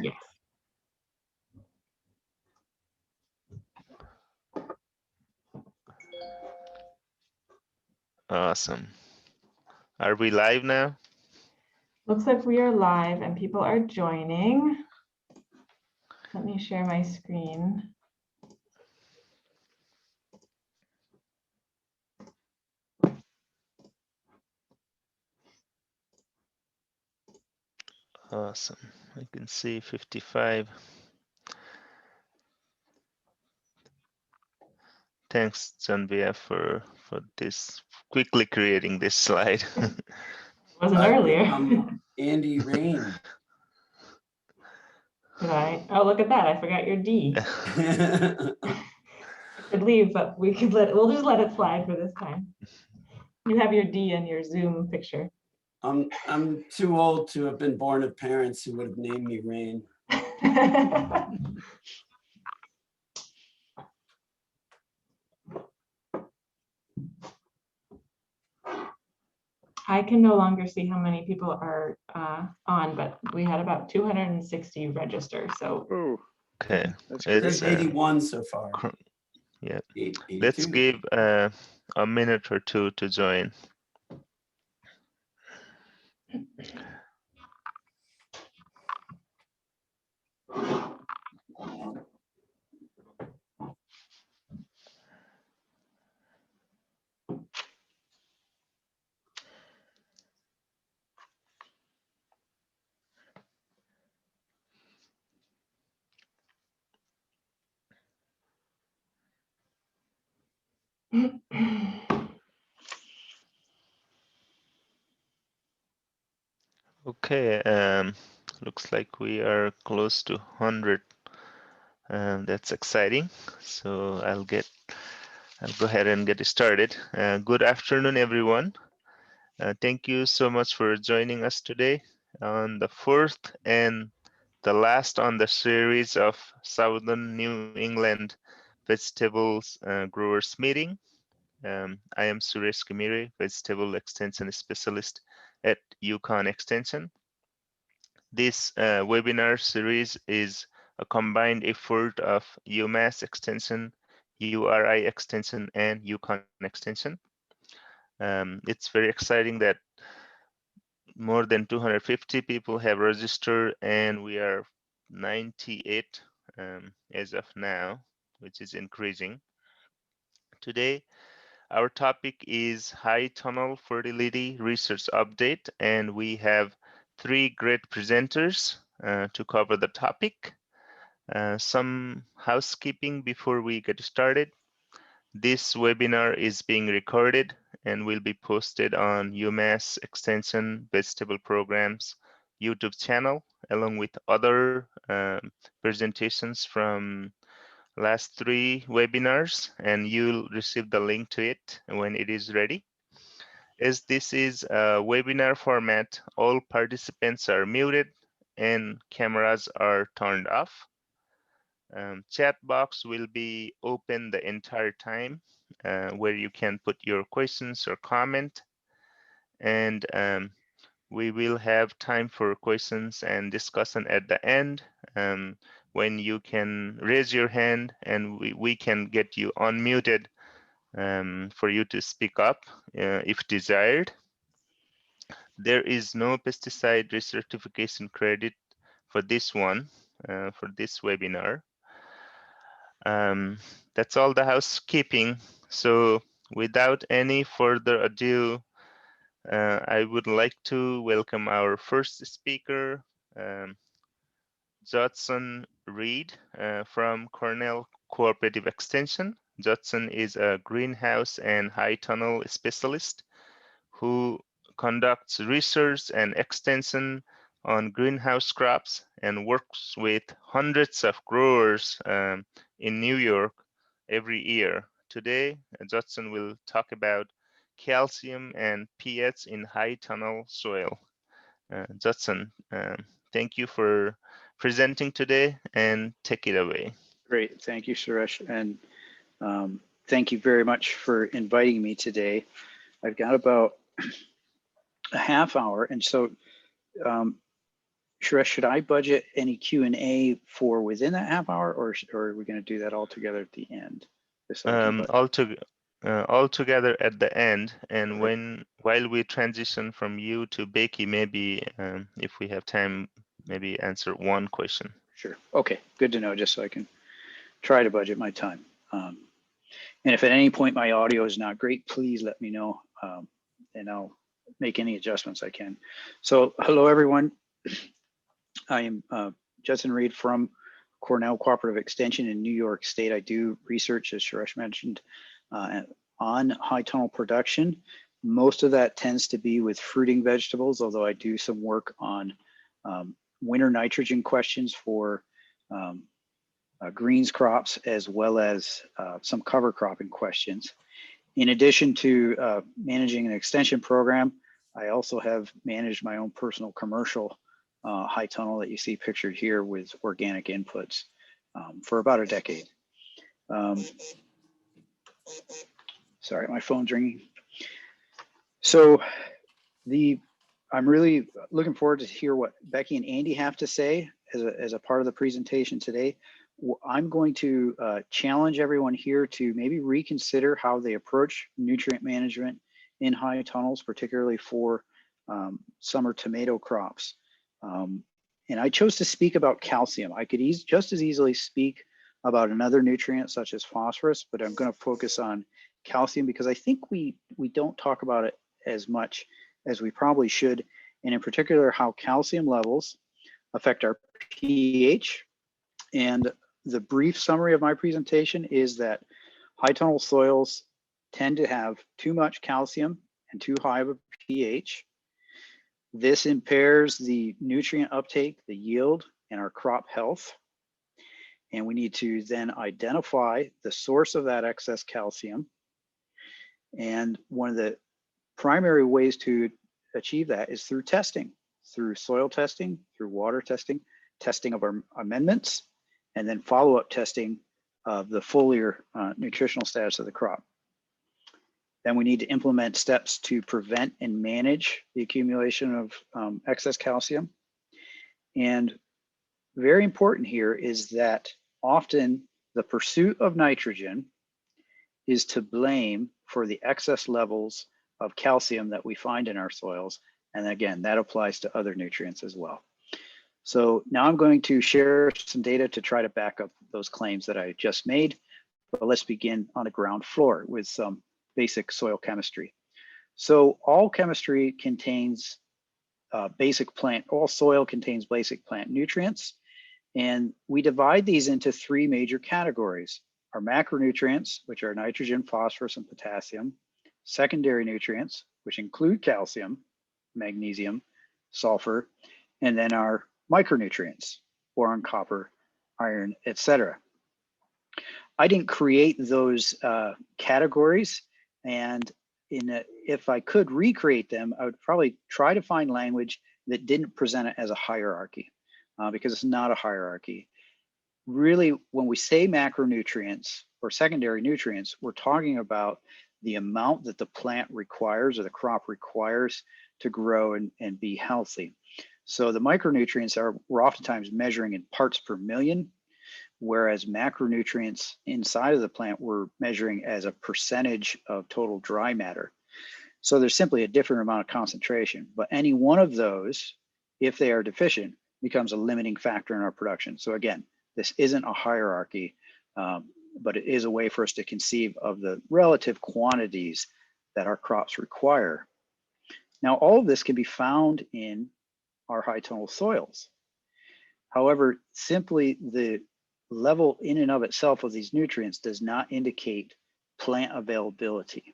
Yes. Awesome. Are we live now? Looks like we are live and people are joining. Let me share my screen. Awesome. I can see 55. Thanks, Janvia, for this quickly creating this slide. Wasn't earlier. Andy Rain. Did I? Oh, look at that. I forgot your D. I could leave, but we'll just let it slide for this time. You have your D in your Zoom picture. I'm too old to have been born of parents who would have named me Rain. I can no longer see how many people are on, but we had about 260 register. So Okay, It's 81 so far. Yeah, 82. let's give a minute or two to join. Okay, looks like we are close to 100. That's exciting. So I'll go ahead and get started. Good afternoon, everyone. Thank you so much for joining us today on the fourth and the last on the series of Southern New England Vegetables Growers Meeting. I am Shuresh Ghimire, Vegetable Extension Specialist at UConn Extension. This webinar series is a combined effort of UMass Extension, URI Extension, and UConn Extension. It's very exciting that more than 250 people have registered, and we are 98 as of now, which is increasing. Today, our topic is high tunnel fertility research update, and we have three great presenters to cover the topic. Some housekeeping before we get started. This webinar is being recorded and will be posted on UMass Extension Vegetable Programs YouTube channel, along with other presentations from last three webinars, and you'll receive the link to it when it is ready. As this is a webinar format, all participants are muted and cameras are turned off. Chat box will be open the entire time where you can put your questions or comment, and we will have time for questions and discussion at the end when you can raise your hand and we can get you unmuted for you to speak up if desired. There is no pesticide recertification credit for this one, for this webinar. That's all the housekeeping. So without any further ado, I would like to welcome our first speaker, Judson Reid from Cornell Cooperative Extension. Judson is a greenhouse and high tunnel specialist who conducts research and extension on greenhouse crops and works with hundreds of growers in New York every year. Today, Judson will talk about calcium and pH in high tunnel soil. Judson, thank you for presenting today, and take it away. Great, thank you, Shuresh, and thank you very much for inviting me today. I've got about a half hour, and so Shuresh, should I budget any Q&A for within that half hour, or are we going to do that all together at the end? Just so I can budget? All together at the end, and Perfect. while we transition from you to Becky, maybe if we have time, maybe answer one question. Sure. Okay, good to know, just so I can try to budget my time. And if at any point my audio is not great, please let me know, and I'll make any adjustments I can. So hello, everyone. I am Judson Reid from Cornell Cooperative Extension in New York State. I do research, as Shuresh mentioned, on high tunnel production. Most of that tends to be with fruiting vegetables, although I do some work on winter nitrogen questions for greens crops, as well as some cover cropping questions. In addition to managing an extension program, I also have managed my own personal commercial high tunnel that you see pictured here with organic inputs for about a decade. Sorry, my phone's ringing. So I'm really looking forward to hear what Becky and Andy have to say as a part of the presentation today. I'm going to challenge everyone here to maybe reconsider how they approach nutrient management in high tunnels, particularly for summer tomato crops. And I chose to speak about calcium. I could just as easily speak about another nutrient such as phosphorus, but I'm going to focus on calcium because I think we don't talk about it as much as we probably should, and in particular how calcium levels affect our pH. And the brief summary of my presentation is that high tunnel soils tend to have too much calcium and too high of a pH. This impairs the nutrient uptake, the yield, and our crop health. And we need to then identify the source of that excess calcium. And one of the primary ways to achieve that is through testing, through soil testing, through water testing, testing of our amendments, and then follow-up testing of the foliar nutritional status of the crop. Then we need to implement steps to prevent and manage the accumulation of excess calcium. And very important here is that often the pursuit of nitrogen is to blame for the excess levels of calcium that we find in our soils. And again, that applies to other nutrients as well. So now I'm going to share some data to try to back up those claims that I just made. But let's begin on the ground floor with some basic soil chemistry. So all chemistry contains all soil contains basic plant nutrients. And we divide these into three major categories: our macronutrients, which are nitrogen, phosphorus, and potassium; secondary nutrients, which include calcium, magnesium, sulfur; and then our micronutrients, boron, copper, iron, etc. I didn't create those categories, and if I could recreate them, I would probably try to find language that didn't present it as a hierarchy, because it's not a hierarchy. Really, when we say macronutrients or secondary nutrients, we're talking about the amount that the plant requires or the crop requires to grow and be healthy. So the micronutrients we're oftentimes measuring in parts per million, whereas macronutrients inside of the plant we're measuring as a percentage of total dry matter. So there's simply a different amount of concentration, but any one of those, if they are deficient, becomes a limiting factor in our production. So again, this isn't a hierarchy, but it is a way for us to conceive of the relative quantities that our crops require. Now, all of this can be found in our high tunnel soils. However, simply the level in and of itself of these nutrients does not indicate plant availability.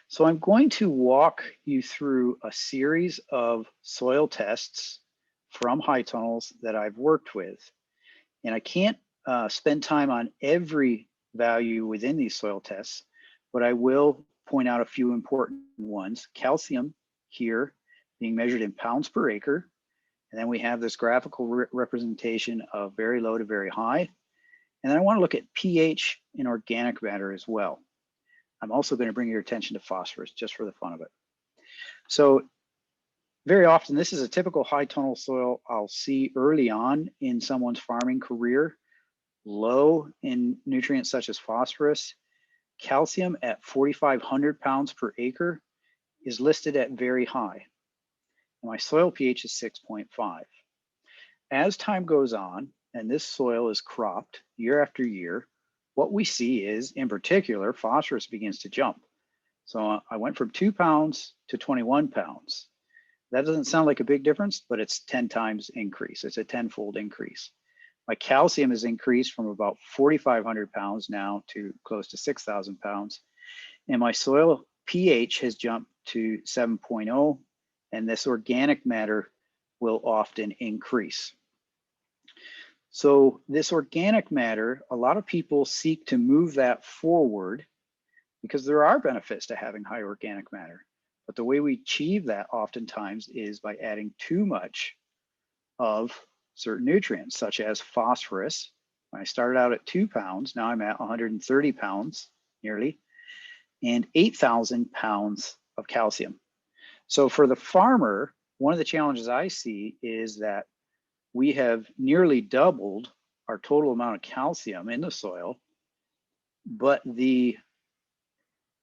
So I'm going to walk you through a series of soil tests from high tunnels that I've worked with. And I can't spend time on every value within these soil tests, but I will point out a few important ones. Calcium here being measured in pounds per acre. And then we have this graphical representation of very low to very high. And then I want to look at pH in organic matter as well. I'm also going to bring your attention to phosphorus just for the fun of it. So very often, this is a typical high tunnel soil I'll see early on in someone's farming career. Low in nutrients such as phosphorus. Calcium at 4,500 pounds per acre is listed at very high. And my soil pH is 6.5. As time goes on, and this soil is cropped year after year, what we see is, in particular, phosphorus begins to jump. So I went from 2 pounds to 21 pounds. That doesn't sound like a big difference, but it's 10 times increase. It's a 10-fold increase. My calcium has increased from about 4,500 pounds now to close to 6,000 pounds. And my soil pH has jumped to 7.0, and this organic matter will often increase. So this organic matter, a lot of people seek to move that forward because there are benefits to having high organic matter. But the way we achieve that oftentimes is by adding too much of certain nutrients, such as phosphorus. When I started out at 2 pounds, now I'm at 130 pounds nearly, and 8,000 pounds of calcium. So for the farmer, one of the challenges I see is that we have nearly doubled our total amount of calcium in the soil, but the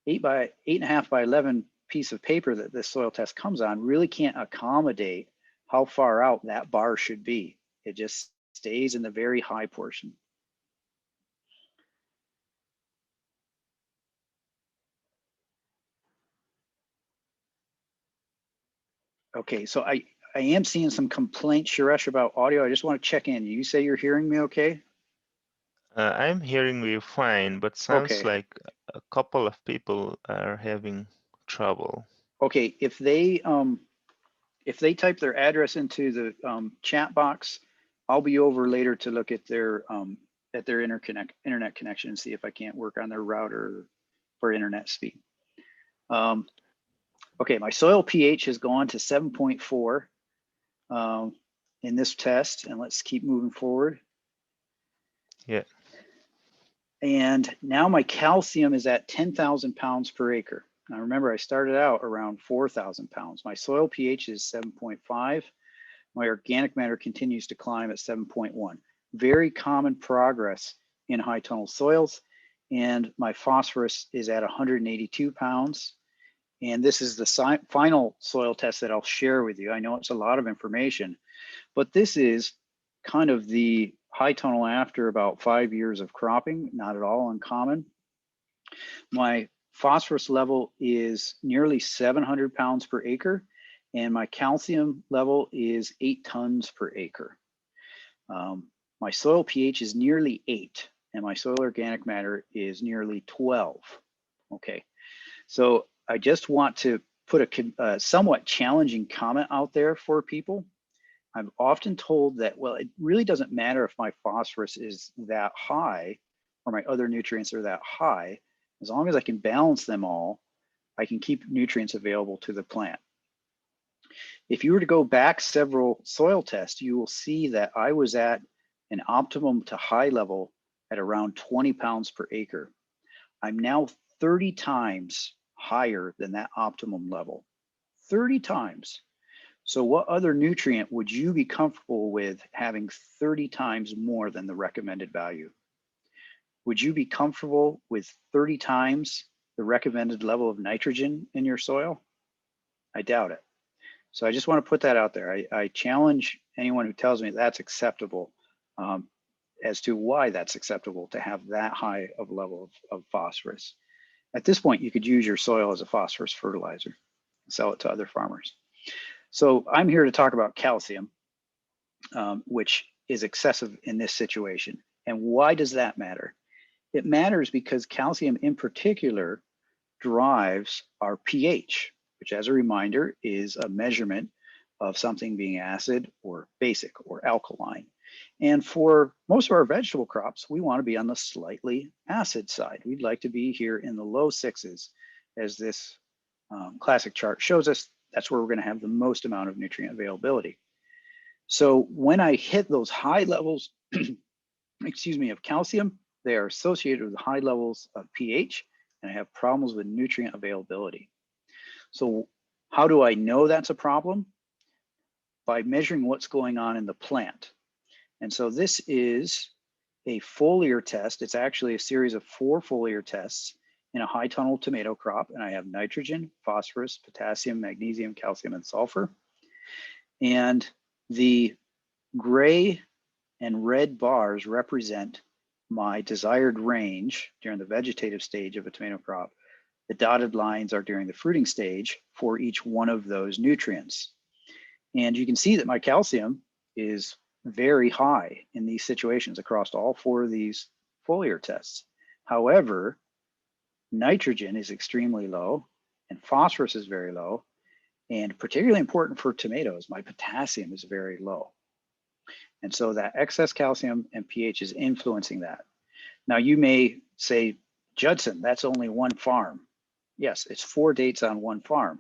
8.5 by 11 piece of paper that this soil test comes on really can't accommodate how far out that bar should be. It just stays in the very high portion. Okay, so I am seeing some complaints, Shuresh, about audio. I just want to check in. You say you're hearing me okay? I'm hearing you fine, but sounds Okay. like a couple of people are having trouble. Okay, if they type their address into the chat box, I'll be over later to look at their internet connection and see if I can't work on their router for internet speed. Okay, my soil pH has gone to 7.4 in this test, and let's keep moving forward. Yeah. And now my calcium is at 10,000 pounds per acre. Now remember, I started out around 4,000 pounds. My soil pH is 7.5. My organic matter continues to climb at 7.1. Very common progress in high tunnel soils. And my phosphorus is at 182 pounds. And this is the final soil test that I'll share with you. I know it's a lot of information, but this is kind of the high tunnel after about 5 years of cropping, not at all uncommon. My phosphorus level is nearly 700 pounds per acre, and my calcium level is 8 tons per acre. My soil pH is nearly 8, and my soil organic matter is nearly 12. Okay, so I just want to put a somewhat challenging comment out there for people. I'm often told that, well, it really doesn't matter if my phosphorus is that high or my other nutrients are that high. As long as I can balance them all, I can keep nutrients available to the plant. If you were to go back several soil tests, you will see that I was at an optimum to high level at around 20 pounds per acre. I'm now 30 times higher than that optimum level, 30 times. So what other nutrient would you be comfortable with having 30 times more than the recommended value? Would you be comfortable with 30 times the recommended level of nitrogen in your soil? I doubt it. So I just want to put that out there. I challenge anyone who tells me that's acceptable as to why that's acceptable to have that high of level of phosphorus. At this point, you could use your soil as a phosphorus fertilizer, sell it to other farmers. So I'm here to talk about calcium, which is excessive in this situation. And why does that matter? It matters because calcium in particular drives our pH, which, as a reminder, is a measurement of something being acid or basic or alkaline. And for most of our vegetable crops, we want to be on the slightly acid side. We'd like to be here in the low 6s, as this classic chart shows us. That's where we're going to have the most amount of nutrient availability. So when I hit those high levels, excuse me, of calcium, they are associated with high levels of pH, and I have problems with nutrient availability. So how do I know that's a problem? by measuring what's going on in the plant. And so this is a foliar test. It's actually a series of 4 foliar tests in a high tunnel tomato crop. And I have nitrogen, phosphorus, potassium, magnesium, calcium, and sulfur. And the gray and red bars represent my desired range during the vegetative stage of a tomato crop. The dotted lines are during the fruiting stage for each one of those nutrients. And you can see that my calcium is very high in these situations across all 4 of these foliar tests. However, nitrogen is extremely low and phosphorus is very low. And particularly important for tomatoes, my potassium is very low. And so that excess calcium and pH is influencing that. Now you may say, Judson, that's only 1 farm. Yes, it's 4 dates on 1 farm.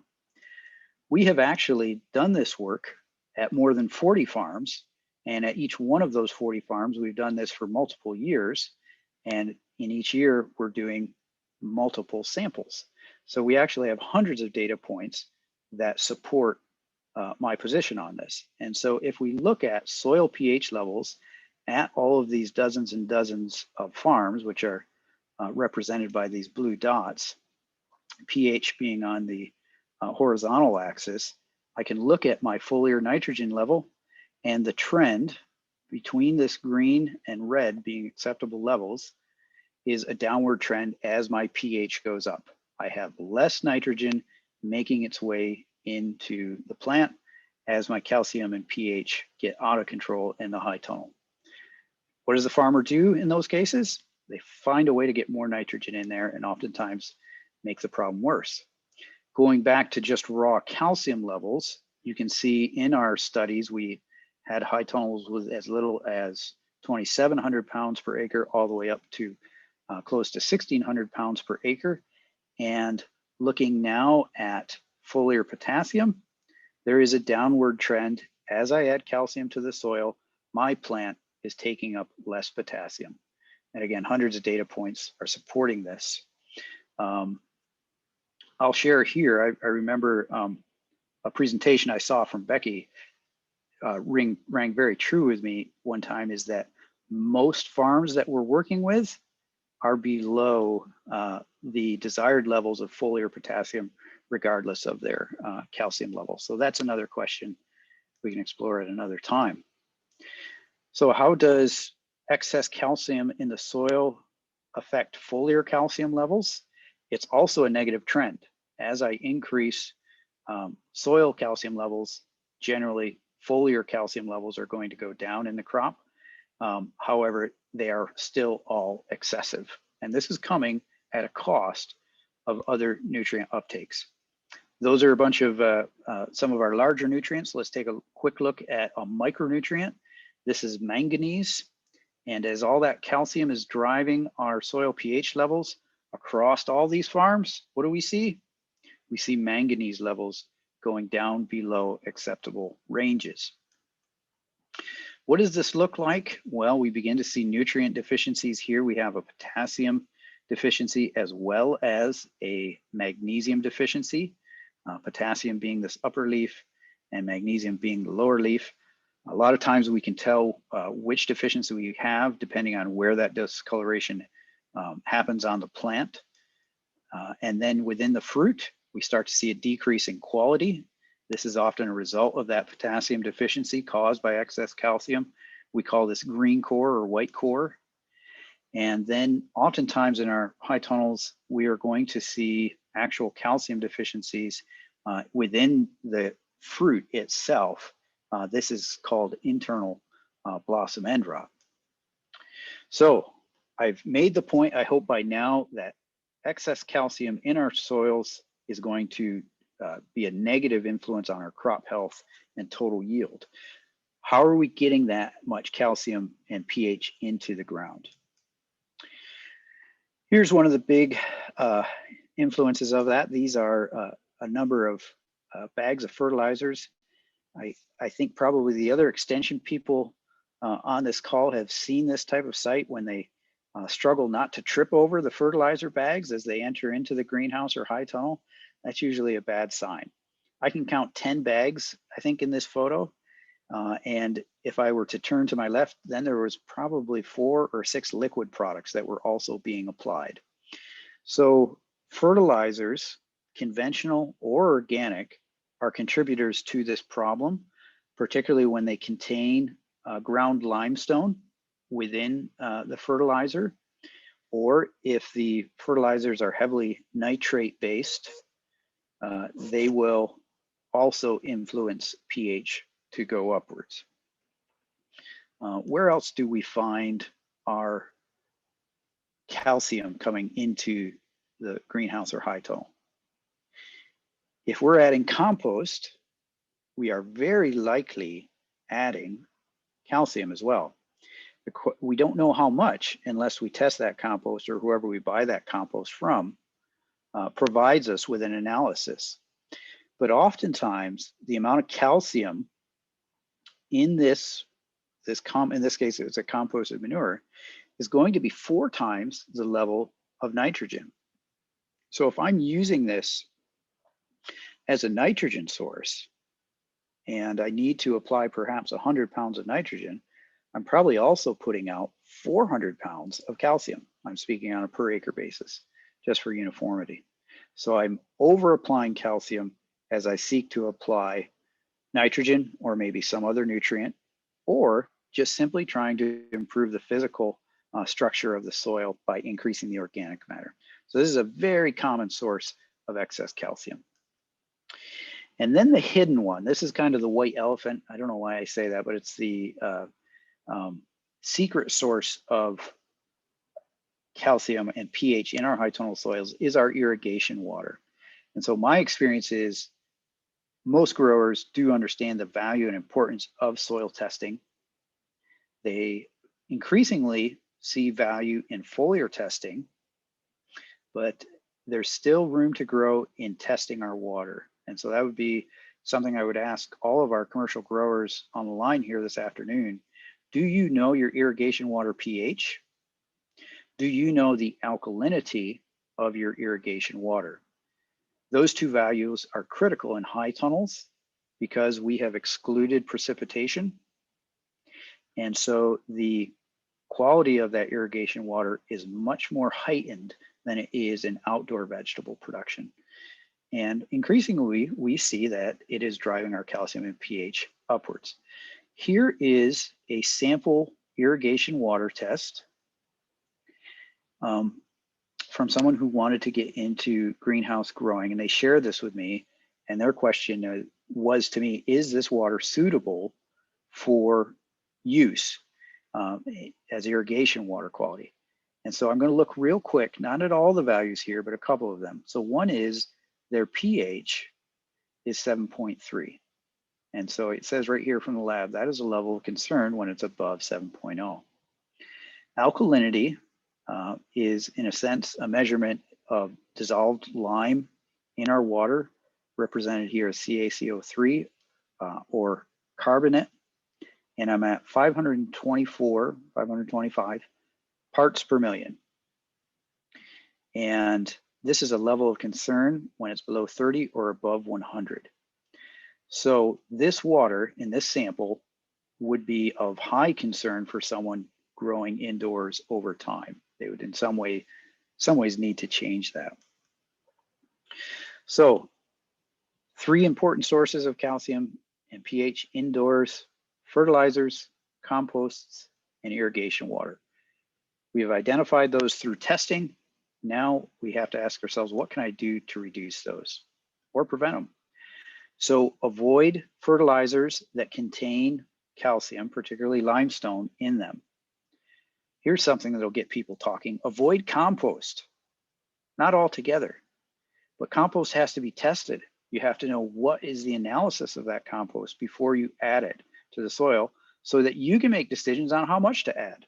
We have actually done this work at more than 40 farms. And at each one of those 40 farms, we've done this for multiple years. And in each year, we're doing multiple samples. So we actually have hundreds of data points that support my position on this. And so if we look at soil pH levels at all of these dozens and dozens of farms, which are represented by these blue dots, pH being on the horizontal axis, I can look at my foliar nitrogen level and the trend between this green and red being acceptable levels is a downward trend as my pH goes up. I have less nitrogen making its way into the plant as my calcium and pH get out of control in the high tunnel. What does the farmer do in those cases? They find a way to get more nitrogen in there and oftentimes make the problem worse. Going back to just raw calcium levels, you can see in our studies, we had high tunnels with as little as 2,700 pounds per acre all the way up to close to 1,600 pounds per acre. And looking now at foliar potassium, there is a downward trend. As I add calcium to the soil, my plant is taking up less potassium. And again, hundreds of data points are supporting this. I'll share here, I remember a presentation I saw from Becky rang very true with me one time, is that most farms that we're working with are below the desired levels of foliar potassium, regardless of their calcium level. So that's another question we can explore at another time. So how does excess calcium in the soil affect foliar calcium levels? It's also a negative trend. As I increase soil calcium levels, generally foliar calcium levels are going to go down in the crop. However, they are still all excessive. And this is coming at a cost of other nutrient uptakes. Those are a bunch of some of our larger nutrients. Let's take a quick look at a micronutrient. This is manganese. And as all that calcium is driving our soil pH levels across all these farms, what do we see? We see manganese levels going down below acceptable ranges. What does this look like? Well, we begin to see nutrient deficiencies here. We have a potassium deficiency as well as a magnesium deficiency, potassium being this upper leaf and magnesium being the lower leaf. A lot of times we can tell which deficiency we have depending on where that discoloration happens on the plant. And then within the fruit, we start to see a decrease in quality. This is often a result of that potassium deficiency caused by excess calcium. We call this green core or white core. And then oftentimes in our high tunnels, we are going to see actual calcium deficiencies within the fruit itself. This is called internal blossom end rot. So I've made the point, I hope by now, that excess calcium in our soils is going to be a negative influence on our crop health and total yield. How are we getting that much calcium and pH into the ground? Here's one of the big influences of that. These are a number of bags of fertilizers. I think probably the other extension people on this call have seen this type of site when they struggle not to trip over the fertilizer bags as they enter into the greenhouse or high tunnel. That's usually a bad sign. I can count 10 bags, I think, in this photo. And if I were to turn to my left, then there was probably 4 or 6 liquid products that were also being applied. So fertilizers, conventional or organic, are contributors to this problem, particularly when they contain ground limestone within the fertilizer, or if the fertilizers are heavily nitrate based, they will also influence pH to go upwards. Where else do we find our calcium coming into the greenhouse or high tunnel? If we're adding compost, we are very likely adding calcium as well. We don't know how much unless we test that compost, or whoever we buy that compost from provides us with an analysis. But oftentimes the amount of calcium in this case, it's a composted manure, is going to be 4 times the level of nitrogen. So if I'm using this as a nitrogen source and I need to apply perhaps 100 pounds of nitrogen, I'm probably also putting out 400 pounds of calcium. I'm speaking on a per acre basis, just for uniformity. So I'm over applying calcium as I seek to apply nitrogen or maybe some other nutrient, or just simply trying to improve the physical structure of the soil by increasing the organic matter. So this is a very common source of excess calcium. And then the hidden one, this is kind of the white elephant. I don't know why I say that, but it's the secret source of calcium and pH in our high tunnel soils is our irrigation water. And so my experience is most growers do understand the value and importance of soil testing. They increasingly see value in foliar testing, but there's still room to grow in testing our water. And so that would be something I would ask all of our commercial growers on the line here this afternoon. Do you know your irrigation water pH? Do you know the alkalinity of your irrigation water? Those 2 values are critical in high tunnels because we have excluded precipitation. And so the quality of that irrigation water is much more heightened than it is in outdoor vegetable production. And increasingly, we see that it is driving our calcium and pH upwards. Here is a sample irrigation water test from someone who wanted to get into greenhouse growing, and they shared this with me. And their question was to me, is this water suitable for use as irrigation water quality? And so I'm going to look real quick, not at all the values here, but a couple of them. So one is their pH is 7.3. And so it says right here from the lab, that is a level of concern when it's above 7.0. Alkalinity is, in a sense, a measurement of dissolved lime in our water, represented here as CaCO3 or carbonate. And I'm at 525 parts per million. And this is a level of concern when it's below 30 or above 100. So this water in this sample would be of high concern for someone growing indoors over time. They would in some ways need to change that. So 3 important sources of calcium and pH indoors: fertilizers, composts, and irrigation water. We have identified those through testing. Now we have to ask ourselves, what can I do to reduce those or prevent them? So avoid fertilizers that contain calcium, particularly limestone, in them. Here's something that'll get people talking. Avoid compost, not altogether, but compost has to be tested. You have to know what is the analysis of that compost before you add it to the soil so that you can make decisions on how much to add.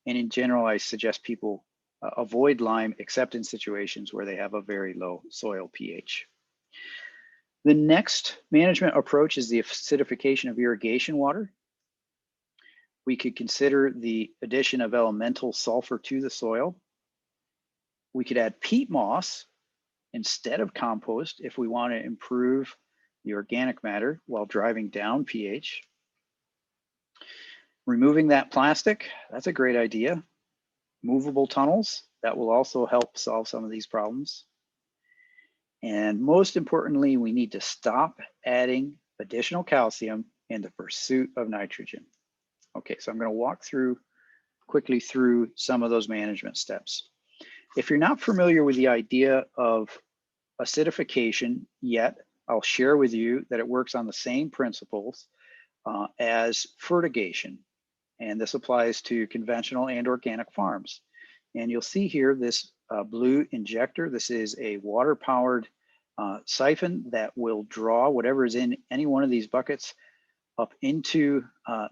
And in general, I suggest people avoid lime except in situations where they have a very low soil pH. The next management approach is the acidification of irrigation water. We could consider the addition of elemental sulfur to the soil. We could add peat moss instead of compost if we want to improve the organic matter while driving down pH. Removing that plastic, that's a great idea. Movable tunnels, that will also help solve some of these problems. And most importantly, we need to stop adding additional calcium in the pursuit of nitrogen. Okay, so I'm going to walk quickly through some of those management steps. If you're not familiar with the idea of acidification yet, I'll share with you that it works on the same principles as fertigation. And this applies to conventional and organic farms. And you'll see here this blue injector. This is a water-powered siphon that will draw whatever is in any one of these buckets up into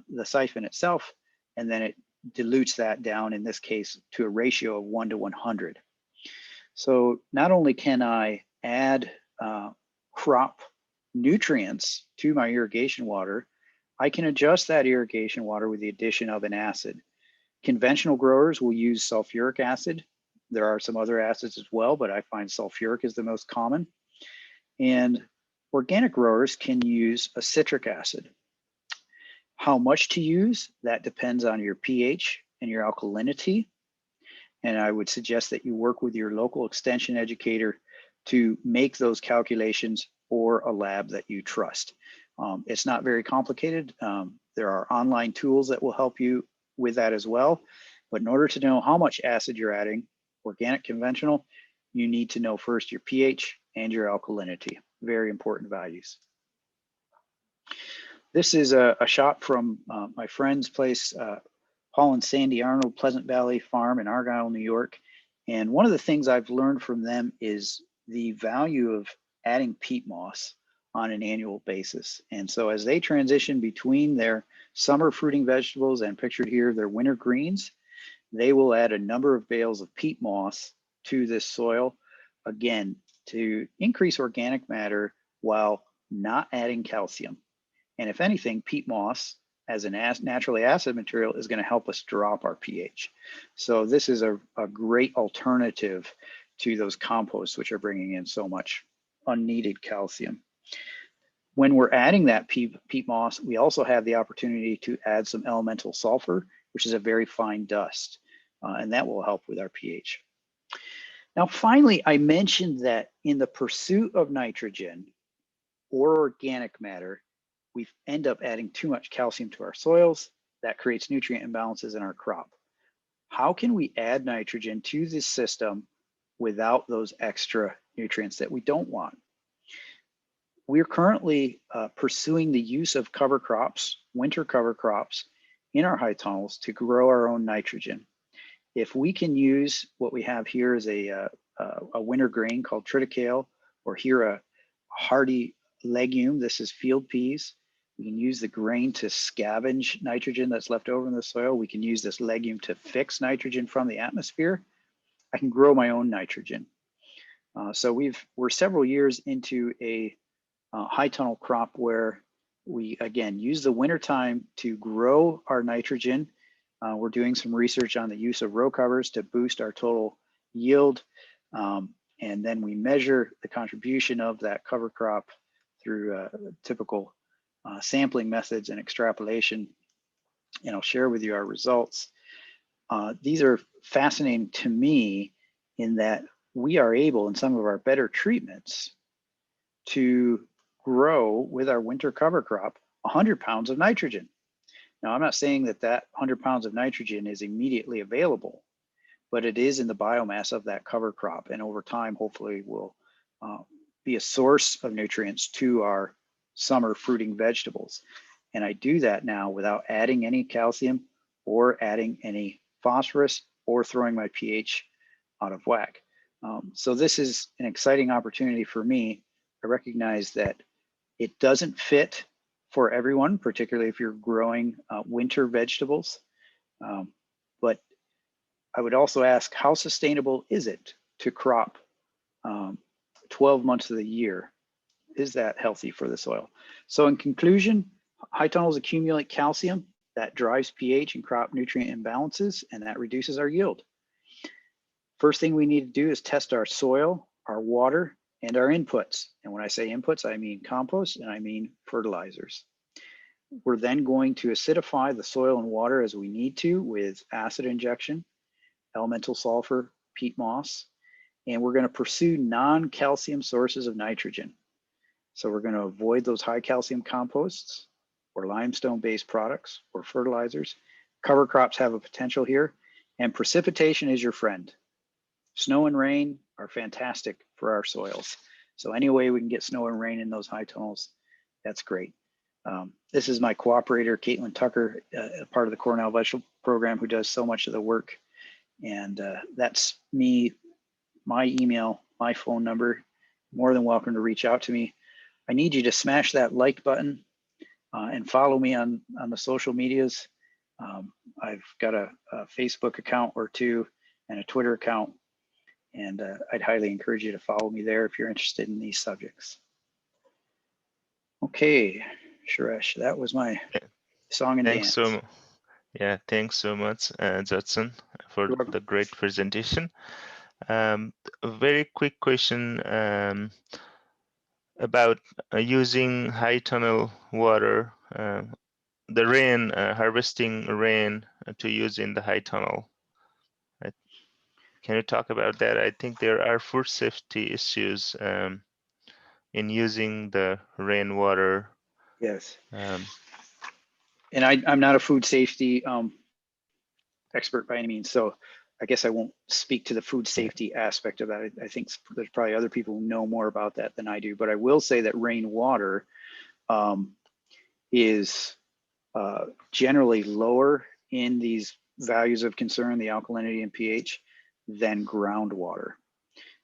the siphon itself, and then it dilutes that down, in this case, to a ratio of 1 to 100. So not only can I add crop nutrients to my irrigation water, I can adjust that irrigation water with the addition of an acid. Conventional growers will use sulfuric acid. There are some other acids as well, but I find sulfuric is the most common. And organic growers can use a citric acid. How much to use, that depends on your pH and your alkalinity. And I would suggest that you work with your local extension educator to make those calculations, or a lab that you trust. It's not very complicated. There are online tools that will help you with that as well. But in order to know how much acid you're adding, organic, conventional, you need to know first your pH and your alkalinity. Very important values. This is a shot from my friend's place, Paul and Sandy Arnold, Pleasant Valley Farm in Argyle, New York. And one of the things I've learned from them is the value of adding peat moss on an annual basis. And so as they transition between their summer fruiting vegetables and, pictured here, their winter greens, they will add a number of bales of peat moss to this soil, again, to increase organic matter while not adding calcium. And if anything, peat moss as a naturally acid material is going to help us drop our pH. So this is a great alternative to those composts, which are bringing in so much unneeded calcium. When we're adding that peat moss, we also have the opportunity to add some elemental sulfur, which is a very fine dust, and that will help with our pH. Now, finally, I mentioned that in the pursuit of nitrogen or organic matter, we end up adding too much calcium to our soils. That creates nutrient imbalances in our crop. How can we add nitrogen to this system without those extra nutrients that we don't want? We're currently pursuing the use of cover crops, winter cover crops, in our high tunnels to grow our own nitrogen. If we can use what we have here is a winter grain called triticale, or here a hardy legume. This is field peas. We can use the grain to scavenge nitrogen that's left over in the soil. We can use this legume to fix nitrogen from the atmosphere. I can grow my own nitrogen. So we're several years into a high tunnel crop where we, again, use the winter time to grow our nitrogen. We're doing some research on the use of row covers to boost our total yield. And then we measure the contribution of that cover crop through typical sampling methods and extrapolation. And I'll share with you our results. These are fascinating to me in that we are able, in some of our better treatments, to grow with our winter cover crop 100 pounds of nitrogen. Now, I'm not saying that 100 pounds of nitrogen is immediately available, but it is in the biomass of that cover crop, and over time, hopefully, will be a source of nutrients to our summer fruiting vegetables. And I do that now without adding any calcium or adding any phosphorus or throwing my pH out of whack. So this is an exciting opportunity for me. I recognize that it doesn't fit for everyone, particularly if you're growing winter vegetables. But I would also ask, how sustainable is it to crop 12 months of the year? Is that healthy for the soil? So in conclusion, high tunnels accumulate calcium that drives pH and crop nutrient imbalances, and that reduces our yield. First thing we need to do is test our soil, our water, and our inputs. And when I say inputs, I mean compost and I mean fertilizers. We're then going to acidify the soil and water as we need to with acid injection, elemental sulfur, peat moss, and we're going to pursue non-calcium sources of nitrogen. So we're going to avoid those high calcium composts or limestone-based products or fertilizers. Cover crops have a potential here, and precipitation is your friend. Snow and rain are fantastic for our soils. So any way we can get snow and rain in those high tunnels, that's great. This is my cooperator, Caitlin Tucker, part of the Cornell Vegetable Program, who does so much of the work. And that's me, my email, my phone number. More than welcome to reach out to me. I need you to smash that like button and follow me on the social medias. I've got a Facebook account or two and a Twitter account. And I'd highly encourage you to follow me there if you're interested in these subjects. Okay, Shuresh, that was my song and Thanks dance. thanks so much, Judson, for the great presentation. A very quick question about using high tunnel water, the rain, harvesting rain to use in the high tunnel. Can you talk about that? I think there are food safety issues in using the rainwater. Yes. And I'm not a food safety expert by any means, so I guess I won't speak to the food safety aspect of that. I think there's probably other people who know more about that than I do, but I will say that rainwater is generally lower in these values of concern, the alkalinity and pH, than groundwater.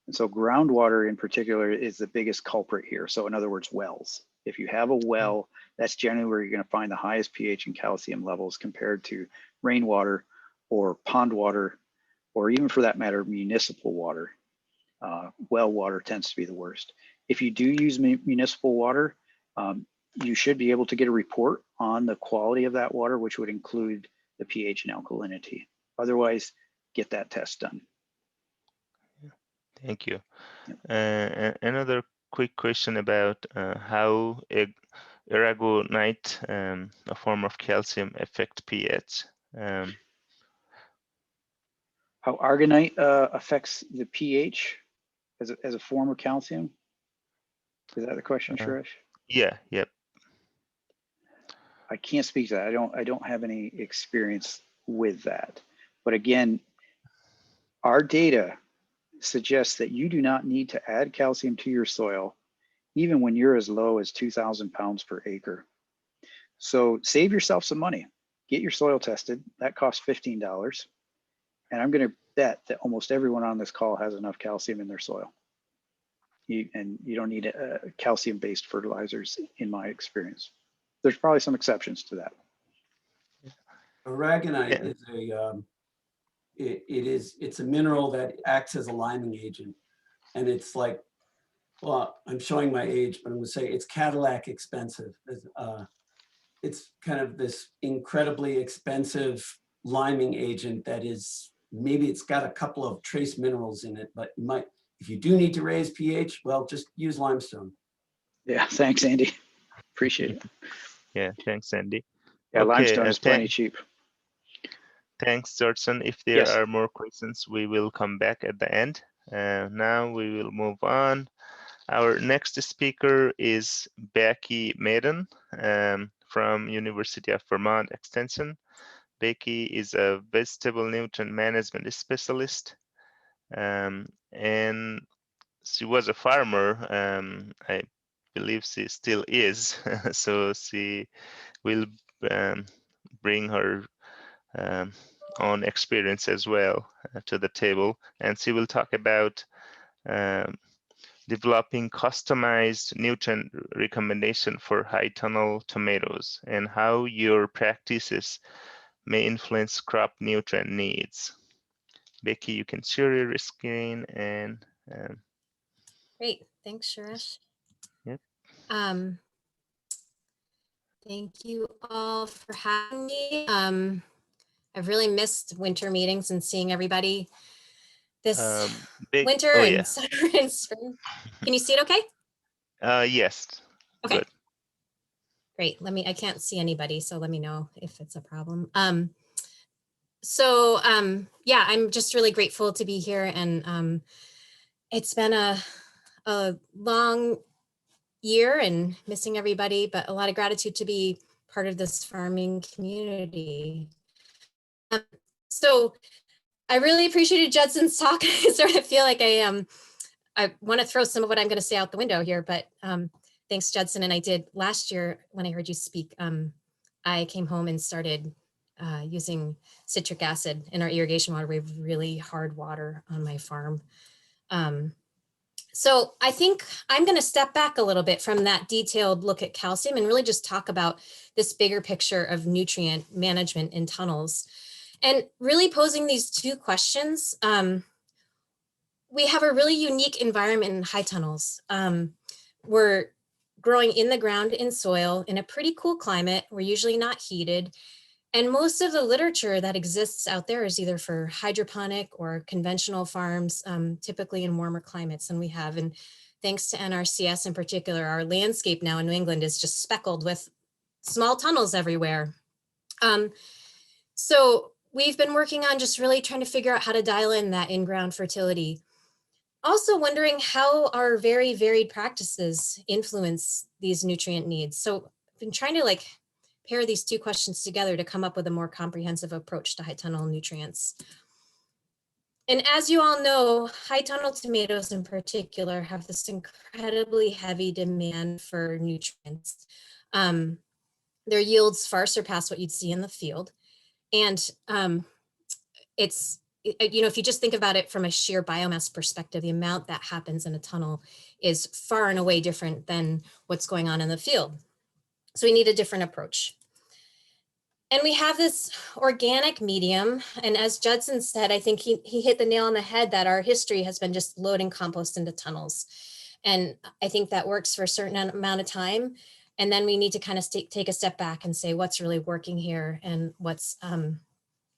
And so groundwater in particular is the biggest culprit here. So in other words, wells. If you have a well, that's generally where you're going to find the highest pH and calcium levels compared to rainwater or pond water, or even for that matter, municipal water. Well water tends to be the worst. If you do use municipal water, you should be able to get a report on the quality of that water, which would include the pH and alkalinity. Otherwise, get that test done. Thank you. Another quick question about how aragonite, a form of calcium, affect pH. How aragonite affects the pH as a form of calcium? Is that the question, Shuresh? Yeah. Yep. I can't speak to that. I don't have any experience with that. But again, our data suggests that you do not need to add calcium to your soil, even when you're as low as 2,000 pounds per acre. So save yourself some money. Get your soil tested. That costs $15. And I'm going to bet that almost everyone on this call has enough calcium in their soil. And you don't need calcium-based fertilizers, in my experience. There's probably some exceptions to that. Aragonite is it's a mineral that acts as a liming agent, and it's like, well, I'm showing my age, but I'm going to say it's Cadillac expensive. It's kind of this incredibly expensive liming agent that is, maybe it's got a couple of trace minerals in it, but you might, if you do need to raise pH, well, just use limestone. Yeah, thanks, Andy. Appreciate it. Yeah, thanks, Andy. Yeah, Okay, limestone is plenty cheap. Thanks, Judson. If there are more questions, we will come back at the end. Now we will move on. Our next speaker is Becky Maden from University of Vermont Extension. Becky is a vegetable nutrient management specialist, and she was a farmer. I believe she still is. So she will bring her own experience as well to the table, and she will talk about developing customized nutrient recommendation for high tunnel tomatoes and how your practices may influence crop nutrient needs. Becky, you can share your screen and great. Thanks, Shuresh. Yep. Thank you all for having me. I've really missed winter meetings and seeing everybody this Big. winter Oh and yeah. summer and spring. Can you see it okay? Yes. Okay. Good. Great. I can't see anybody, so let me know if it's a problem. Yeah, I'm just really grateful to be here, and it's been a long year and missing everybody, but a lot of gratitude to be part of this farming community. So I really appreciated Judson's talk. I sort of feel like I want to throw some of what I'm going to say out the window here, but thanks, Judson. And I did last year when I heard you speak, I came home and started using citric acid in our irrigation water. We have really hard water on my farm. So I think I'm going to step back a little bit from that detailed look at calcium and really just talk about this bigger picture of nutrient management in tunnels. And really posing these two questions. We have a really unique environment in high tunnels. We're growing in the ground in soil in a pretty cool climate. We're usually not heated. And most of the literature that exists out there is either for hydroponic or conventional farms, typically in warmer climates than we have. And thanks to NRCS in particular, our landscape now in New England is just speckled with small tunnels everywhere. So we've been working on just really trying to figure out how to dial in that in-ground fertility. Also wondering how our very varied practices influence these nutrient needs. So I've been trying to pair these two questions together to come up with a more comprehensive approach to high tunnel nutrients. And as you all know, high tunnel tomatoes in particular have this incredibly heavy demand for nutrients. Their yields far surpass what you'd see in the field. And if you just think about it from a sheer biomass perspective, the amount that happens in a tunnel is far and away different than what's going on in the field. So we need a different approach. And we have this organic medium. And as Judson said, I think he hit the nail on the head that our history has been just loading compost into tunnels. And I think that works for a certain amount of time. And then we need to kind of take a step back and say what's really working here and what's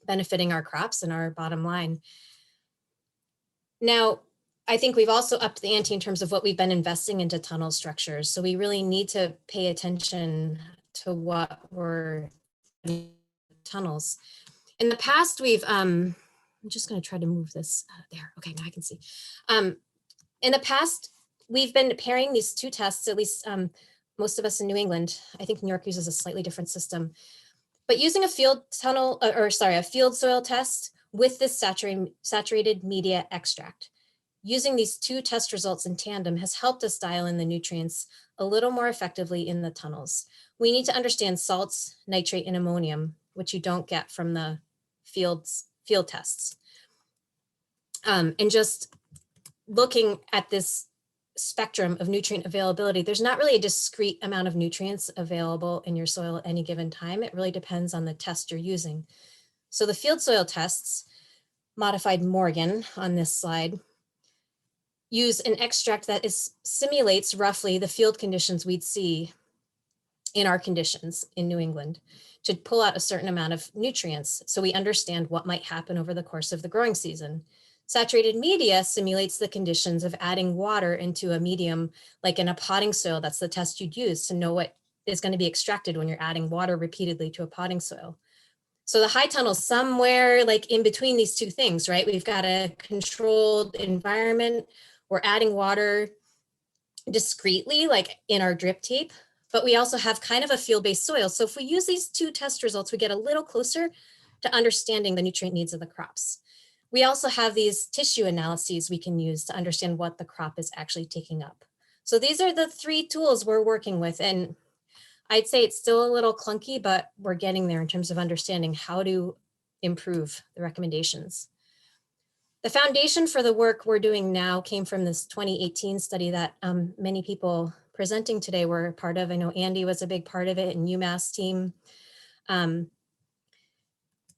benefiting our crops and our bottom line. Now, I think we've also upped the ante in terms of what we've been investing into tunnel structures. So we really need to pay attention to what we're tunnels. In the past, I'm just going to try to move this there. Okay, now I can see. In the past, we've been pairing these two tests, at least most of us in New England. I think New York uses a slightly different system. But using a field soil test with this saturated media extract, using these two test results in tandem has helped us dial in the nutrients a little more effectively in the tunnels. We need to understand salts, nitrate, and ammonium, which you don't get from the field tests. And just looking at this spectrum of nutrient availability, there's not really a discrete amount of nutrients available in your soil at any given time. It really depends on the test you're using. So the field soil tests, modified Morgan on this slide, use an extract that simulates roughly the field conditions we'd see in our conditions in New England to pull out a certain amount of nutrients so we understand what might happen over the course of the growing season. Saturated media simulates the conditions of adding water into a medium, like in a potting soil. That's the test you'd use to know what is going to be extracted when you're adding water repeatedly to a potting soil. So the high tunnel somewhere in between these two things, right? We've got a controlled environment. We're adding water discreetly, like in our drip tape, but we also have kind of a field-based soil. So if we use these two test results, we get a little closer to understanding the nutrient needs of the crops. We also have these tissue analyses we can use to understand what the crop is actually taking up. So these are the three tools we're working with. And I'd say it's still a little clunky, but we're getting there in terms of understanding how to improve the recommendations. The foundation for the work we're doing now came from this 2018 study that many people presenting today were a part of. I know Andy was a big part of it and UMass team. And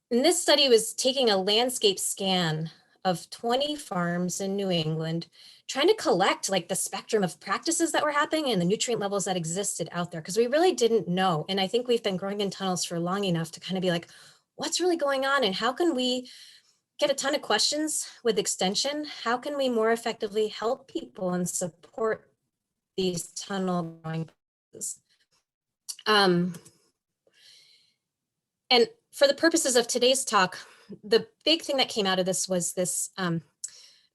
this study was taking a landscape scan of 20 farms in New England, trying to collect the spectrum of practices that were happening and the nutrient levels that existed out there, because we really didn't know. And I think we've been growing in tunnels for long enough to kind of be like, what's really going on and how can we get a ton of questions with extension. How can we more effectively help people and support these tunnel growing processes? And for the purposes of today's talk, the big thing that came out of this was this,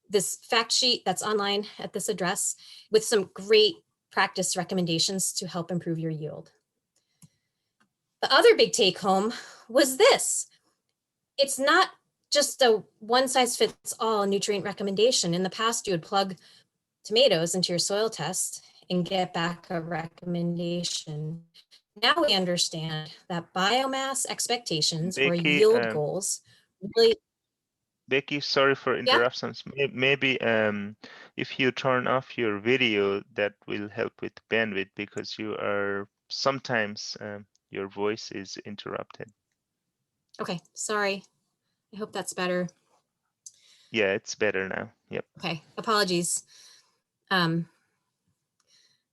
this fact sheet that's online at this address with some great practice recommendations to help improve your yield. The other big take home was this. It's not just a one size fits all nutrient recommendation. In the past, you would plug tomatoes into your soil test and get back a recommendation. Now we understand that biomass expectations or Becky, yield goals really. Becky, sorry for Yeah. interruptions. Maybe if you turn off your video, that will help with bandwidth, because you are sometimes your voice is interrupted. Okay, sorry. I hope that's better. Yeah, it's better now. Yep. Okay, apologies.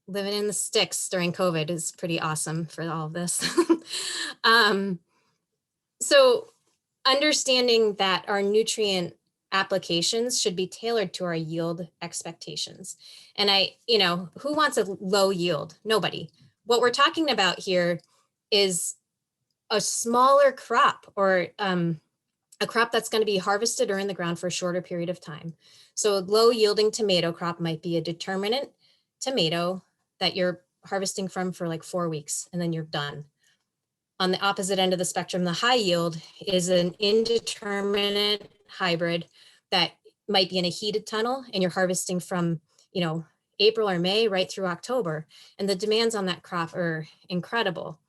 Living in the sticks during COVID is pretty awesome for all of this. So understanding that our nutrient applications should be tailored to our yield expectations. And who wants a low yield? Nobody. What we're talking about here is a smaller crop, or a crop that's going to be harvested or in the ground for a shorter period of time. So a low yielding tomato crop might be a determinate tomato that you're harvesting from for like 4 weeks and then you're done. On the opposite end of the spectrum, the high yield is an indeterminate hybrid that might be in a heated tunnel and you're harvesting from, April or May right through October. And the demands on that crop are incredible.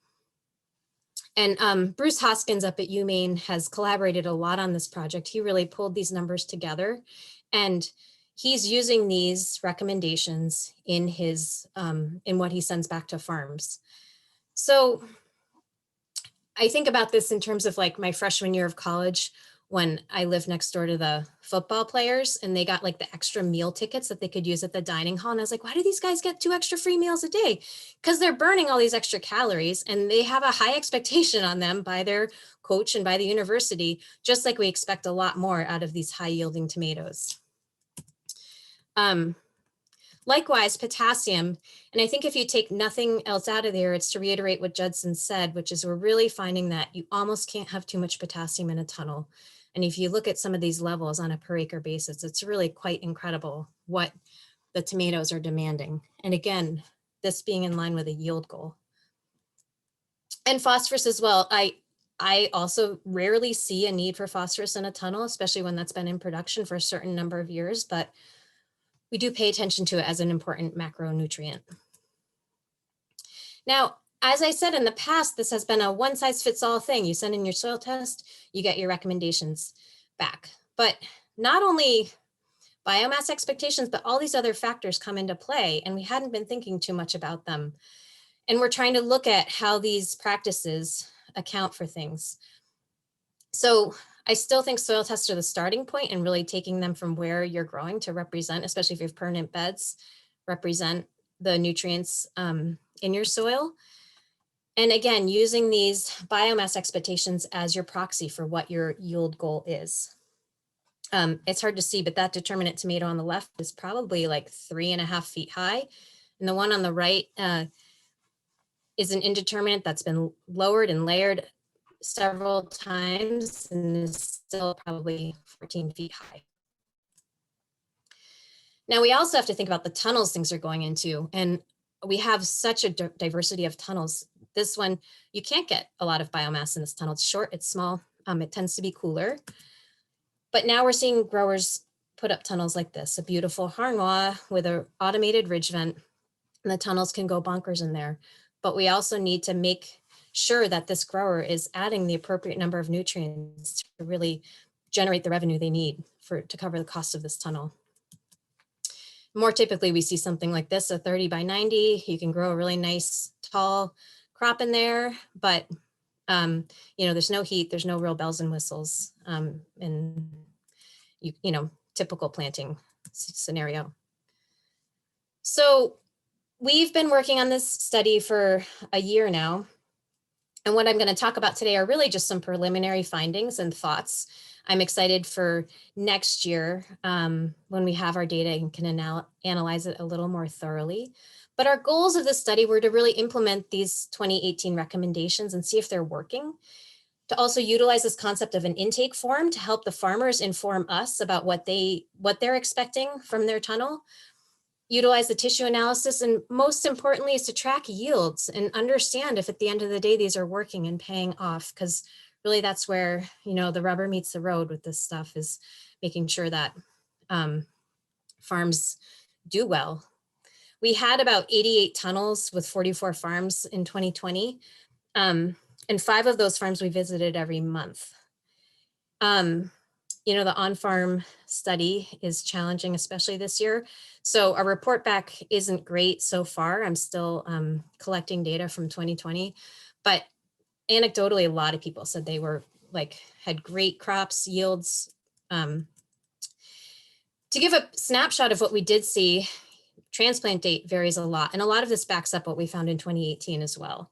And Bruce Hoskins up at UMaine has collaborated a lot on this project. He really pulled these numbers together, and he's using these recommendations in his in what he sends back to farms. So I think about this in terms of like my freshman year of college, when I lived next door to the football players and they got like the extra meal tickets that they could use at the dining hall. And I was like, why do these guys get 2 extra free meals a day? Because they're burning all these extra calories and they have a high expectation on them by their coach and by the university, just like we expect a lot more out of these high yielding tomatoes. Likewise, potassium. And I think if you take nothing else out of there, it's to reiterate what Judson said, which is we're really finding that you almost can't have too much potassium in a tunnel. And if you look at some of these levels on a per acre basis, it's really quite incredible what the tomatoes are demanding. And again, this being in line with a yield goal. And phosphorus as well. I also rarely see a need for phosphorus in a tunnel, especially when that's been in production for a certain number of years, but we do pay attention to it as an important macronutrient. Now, as I said in the past, this has been a one size fits all thing. You send in your soil test, you get your recommendations back. But not only biomass expectations, but all these other factors come into play, and we hadn't been thinking too much about them. And we're trying to look at how these practices account for things. So I still think soil tests are the starting point, and really taking them from where you're growing to represent, especially if you have permanent beds, represent the nutrients in your soil. And again, using these biomass expectations as your proxy for what your yield goal is. It's hard to see, but that determinate tomato on the left is probably like 3.5 feet high. And the one on the right is an indeterminate that's been lowered and layered several times and is still probably 14 feet high. Now we also have to think about the tunnels things are going into, and we have such a diversity of tunnels. This one, you can't get a lot of biomass in this tunnel. It's short, it's small, it tends to be cooler. But now we're seeing growers put up tunnels like this, a beautiful harnois with an automated ridge vent, and the tunnels can go bonkers in there. But we also need to make sure that this grower is adding the appropriate number of nutrients to really generate the revenue they need to cover the cost of this tunnel. More typically, we see something like this, a 30 by 90. You can grow a really nice tall crop in there, but there's no heat, there's no real bells and whistles in typical planting scenario. So we've been working on this study for a year now, And what I'm going to talk about today are really just some preliminary findings and thoughts. I'm excited for next year when we have our data and can analyze it a little more thoroughly. But our goals of this study were to really implement these 2018 recommendations and see if they're working. To also utilize this concept of an intake form to help the farmers inform us about what they're expecting from their tunnel. Utilize the tissue analysis, and most importantly is to track yields and understand if at the end of the day these are working and paying off, because really that's where, you know, the rubber meets the road with this stuff, is making sure that farms do well. We had about 88 tunnels with 44 farms in 2020, and 5 of those farms we visited every month. You know, the on-farm study is challenging, especially this year. So our report back isn't great so far. I'm still collecting data from 2020, but anecdotally, a lot of people said they were had great crops, yields. To give a snapshot of what we did see, transplant date varies a lot. And a lot of this backs up what we found in 2018 as well.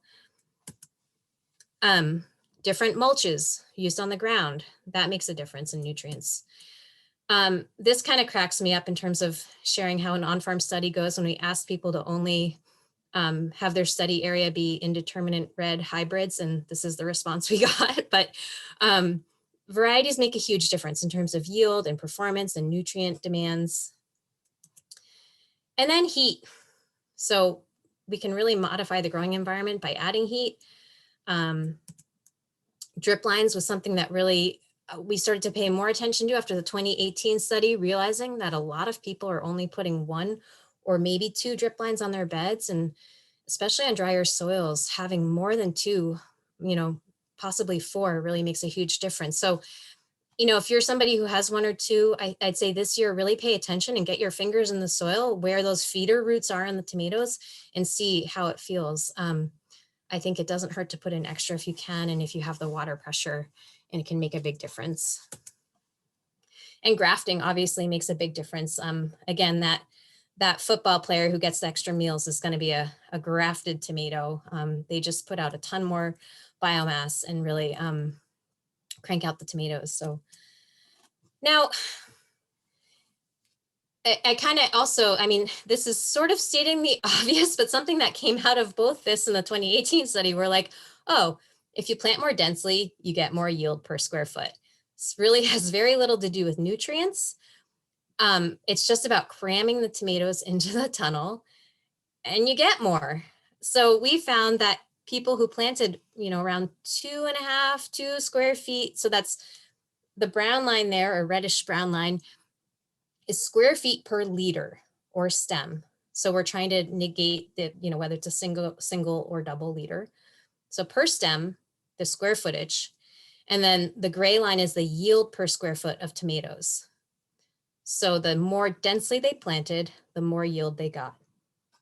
Different mulches used on the ground, that makes a difference in nutrients. This kind of cracks me up in terms of sharing how an on-farm study goes when we ask people to only have their study area be indeterminate red hybrids, and this is the response we got. But varieties make a huge difference in terms of yield and performance and nutrient demands. And then heat. So we can really modify the growing environment by adding heat. Drip lines was something that really we started to pay more attention to after the 2018 study, realizing that a lot of people are only putting 1 or maybe 2 drip lines on their beds, and especially on drier soils, having more than 2, you know, possibly 4 really makes a huge difference. So, you know, if you're somebody who has 1 or 2, I'd say this year, really pay attention and get your fingers in the soil where those feeder roots are in the tomatoes and see how it feels. I think it doesn't hurt to put in extra if you can, and if you have the water pressure, and it can make a big difference. And grafting obviously makes a big difference. Again, that football player who gets the extra meals is going to be a grafted tomato. They just put out a ton more biomass and really crank out the tomatoes. So now, I kind of also, I mean, this is sort of stating the obvious, but something that came out of both this and the 2018 study, we're like, oh, if you plant more densely, you get more yield per square foot. This really has very little to do with nutrients. It's just about cramming the tomatoes into the tunnel and you get more. So we found that people who planted, you know, around 2 square feet, so that's the brown line there, or reddish brown line, is square feet per liter or stem. So we're trying to negate the, you know, whether it's a single or double liter. So per stem, the square footage, and then the gray line is the yield per square foot of tomatoes. So the more densely they planted, the more yield they got.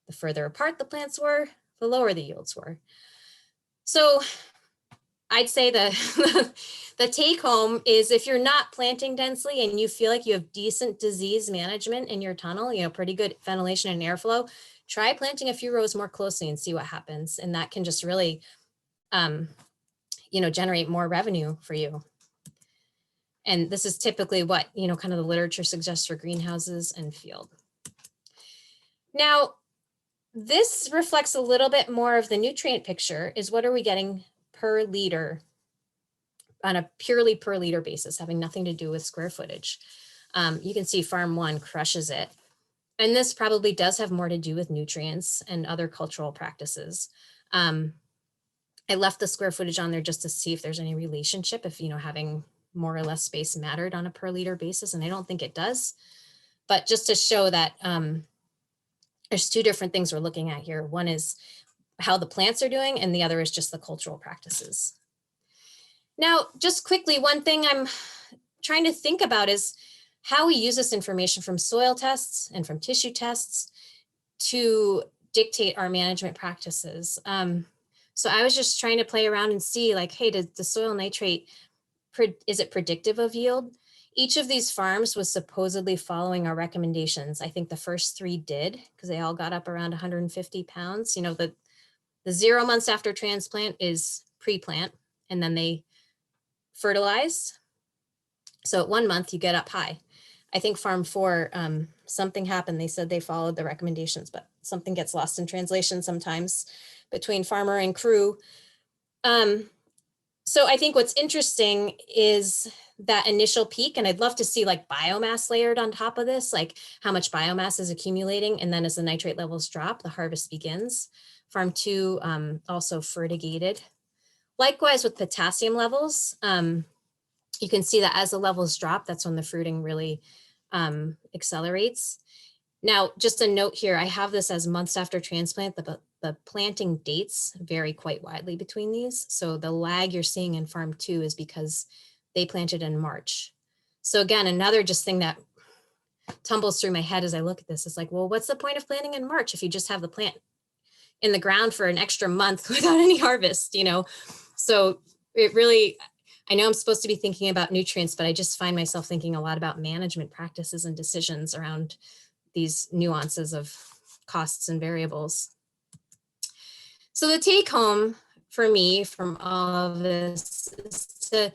The further apart the plants were, the lower the yields were. So I'd say the take home is, if you're not planting densely and you feel like you have decent disease management in your tunnel, you know, pretty good ventilation and airflow, try planting a few rows more closely and see what happens. And that can just really, you know, generate more revenue for you. And this is typically what, you know, kind of the literature suggests for greenhouses and field. Now, this reflects a little bit more of the nutrient picture, is what are we getting per liter on a purely per liter basis, having nothing to do with square footage. You can see farm 1 crushes it. And this probably does have more to do with nutrients and other cultural practices. I left the square footage on there just to see if there's any relationship, if, you know, having more or less space mattered on a per liter basis. And I don't think it does, but just to show that there's 2 different things we're looking at here. One is how the plants are doing, and the other is just the cultural practices. Now, just quickly, one thing I'm trying to think about is how we use this information from soil tests and from tissue tests to dictate our management practices. So I was just trying to play around and see, like, hey, does the soil nitrate, is it predictive of yield? Each of these farms was supposedly following our recommendations. I think the first 3 did, because they all got up around 150 pounds. You know, the 0 months after transplant is pre-plant, and then they fertilize. So at 1 month you get up high. I think farm 4, something happened. They said they followed the recommendations, but something gets lost in translation sometimes between farmer and crew. So I think what's interesting is that initial peak, and I'd love to see like biomass layered on top of this, like how much biomass is accumulating. And then as the nitrate levels drop, the harvest begins. Farm 2 also fertigated. Likewise with potassium levels, you can see that as the levels drop, that's when the fruiting really accelerates. Now, just a note here, I have this as months after transplant. The planting dates vary quite widely between these. So the lag you're seeing in farm 2 is because they planted in March. So again, another just thing that tumbles through my head as I look at this is like, well, what's the point of planting in March if you just have the plant in the ground for an extra month without any harvest, you know? So it really, I know I'm supposed to be thinking about nutrients, but I just find myself thinking a lot about management practices and decisions around these nuances of costs and variables. So the take home for me from all of this is to,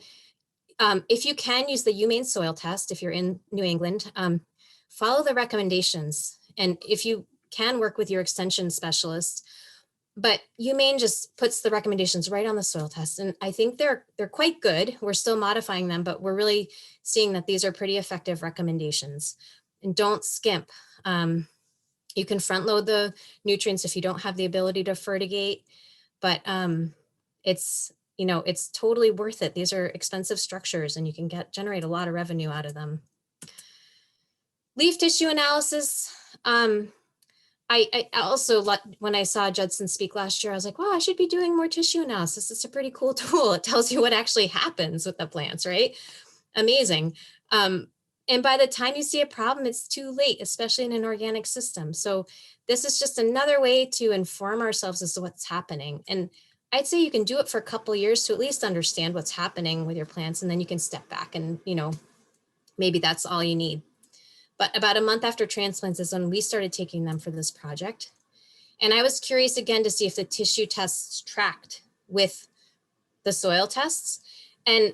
if you can use the UMaine soil test, if you're in New England, follow the recommendations. And if you can work with your extension specialist, but UMaine just puts the recommendations right on the soil test. And I think they're quite good. We're still modifying them, but we're really seeing that these are pretty effective recommendations. And don't skimp. You can front load the nutrients if you don't have the ability to fertigate, but it's, you know, it's totally worth it. These are expensive structures and you can generate a lot of revenue out of them. Leaf tissue analysis. I also, when I saw Judson speak last year, I was like, wow, I should be doing more tissue analysis. It's a pretty cool tool. It tells you what actually happens with the plants, right? Amazing. And by the time you see a problem, it's too late, especially in an organic system. So this is just another way to inform ourselves as to what's happening. And I'd say you can do it for a couple of years to at least understand what's happening with your plants. And then you can step back and, you know, maybe that's all you need. But about a month after transplants is when we started taking them for this project. And I was curious again to see if the tissue tests tracked with the soil tests. And,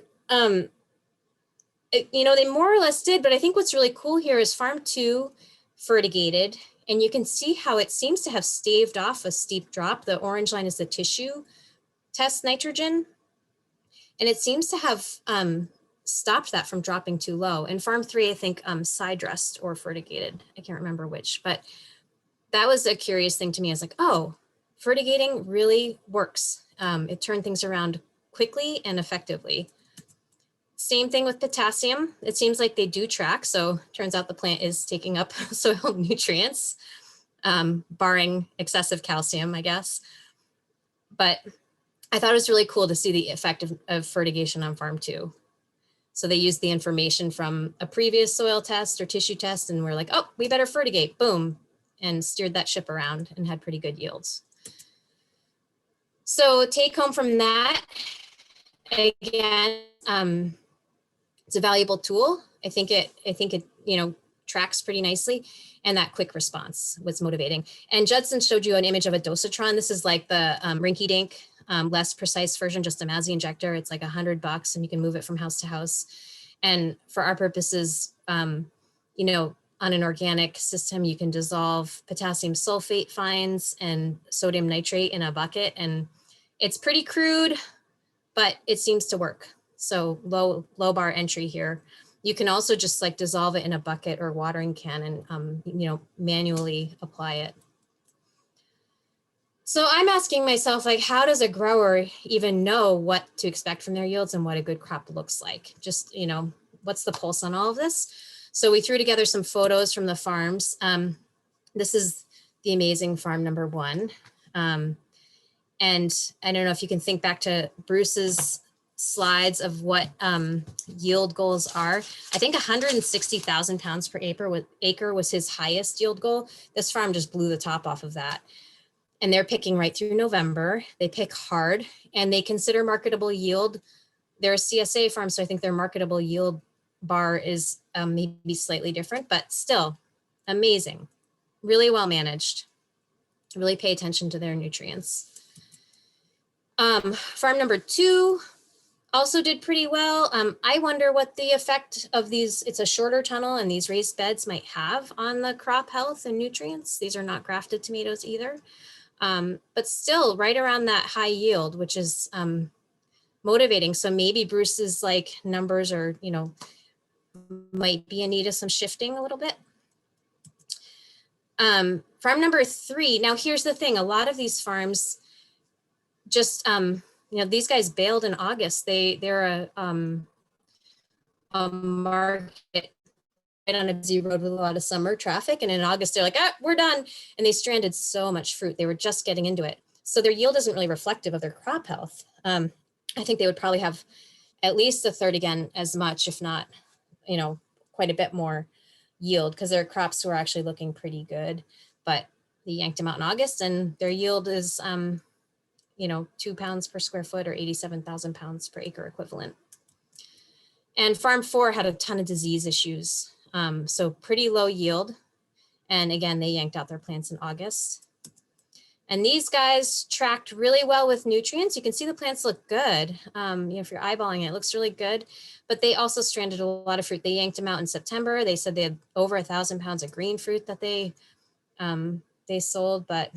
you know, they more or less did, but I think what's really cool here is farm 2 fertigated, and you can see how it seems to have staved off a steep drop. The orange line is the tissue test nitrogen, and it seems to have stopped that from dropping too low. And farm 3, I think side dressed or fertigated. I can't remember which, but that was a curious thing to me. I was like, oh, fertigating really works. It turned things around quickly and effectively. Same thing with potassium. It seems like they do track. So turns out the plant is taking up soil nutrients, barring excessive calcium, I guess. But I thought it was really cool to see the effect of fertigation on farm 2. So they used the information from a previous soil test or tissue test, and we're like, oh, we better fertigate, boom, and steered that ship around and had pretty good yields. So take home from that, again, it's a valuable tool. I think it, you know, tracks pretty nicely, and that quick response was motivating. And Judson showed you an image of a dosatron. This is like the rinky dink, less precise version, just a Mazzy injector. It's like $100 and you can move it from house to house. And for our purposes, you know, on an organic system, you can dissolve potassium sulfate fines and sodium nitrate in a bucket. And it's pretty crude, but it seems to work. So low bar entry here. You can also just like dissolve it in a bucket or watering can and, you know, manually apply it. So I'm asking myself, like, how does a grower even know what to expect from their yields and what a good crop looks like? Just, you know, what's the pulse on all of this? So we threw together some photos from the farms. This is the amazing farm number 1. And I don't know if you can think back to Bruce's slides of what yield goals are. I think 160,000 pounds per acre was his highest yield goal. This farm just blew the top off of that. And they're picking right through November. They pick hard and they consider marketable yield. They're a CSA farm, so I think their marketable yield bar is maybe slightly different, but still amazing, really well managed, really pay attention to their nutrients. Farm number 2 also did pretty well. I wonder what the effect of these, it's a shorter tunnel and these raised beds might have on the crop health and nutrients. These are not grafted tomatoes either. But still right around that high yield, which is motivating. So maybe Bruce's like numbers are, you know, might be in need of some shifting a little bit. Farm number 3. Now here's the thing. A lot of these farms just, you know, these guys bailed in August. They're a market right on a busy road with a lot of summer traffic. And in August, they're like, we're done. And they stranded so much fruit. They were just getting into it. So their yield isn't really reflective of their crop health. I think they would probably have at least a third again as much, if not, you know, quite a bit more yield, because their crops were actually looking pretty good, but they yanked them out in August and their yield is, you know, 2 pounds per square foot or 87,000 pounds per acre equivalent. And farm 4 had a ton of disease issues. So pretty low yield. And again, they yanked out their plants in August. And these guys tracked really well with nutrients. You can see the plants look good. You know, if you're eyeballing it, it looks really good, but they also stranded a lot of fruit. They yanked them out in September. They said they had over 1,000 pounds of green fruit that they sold. But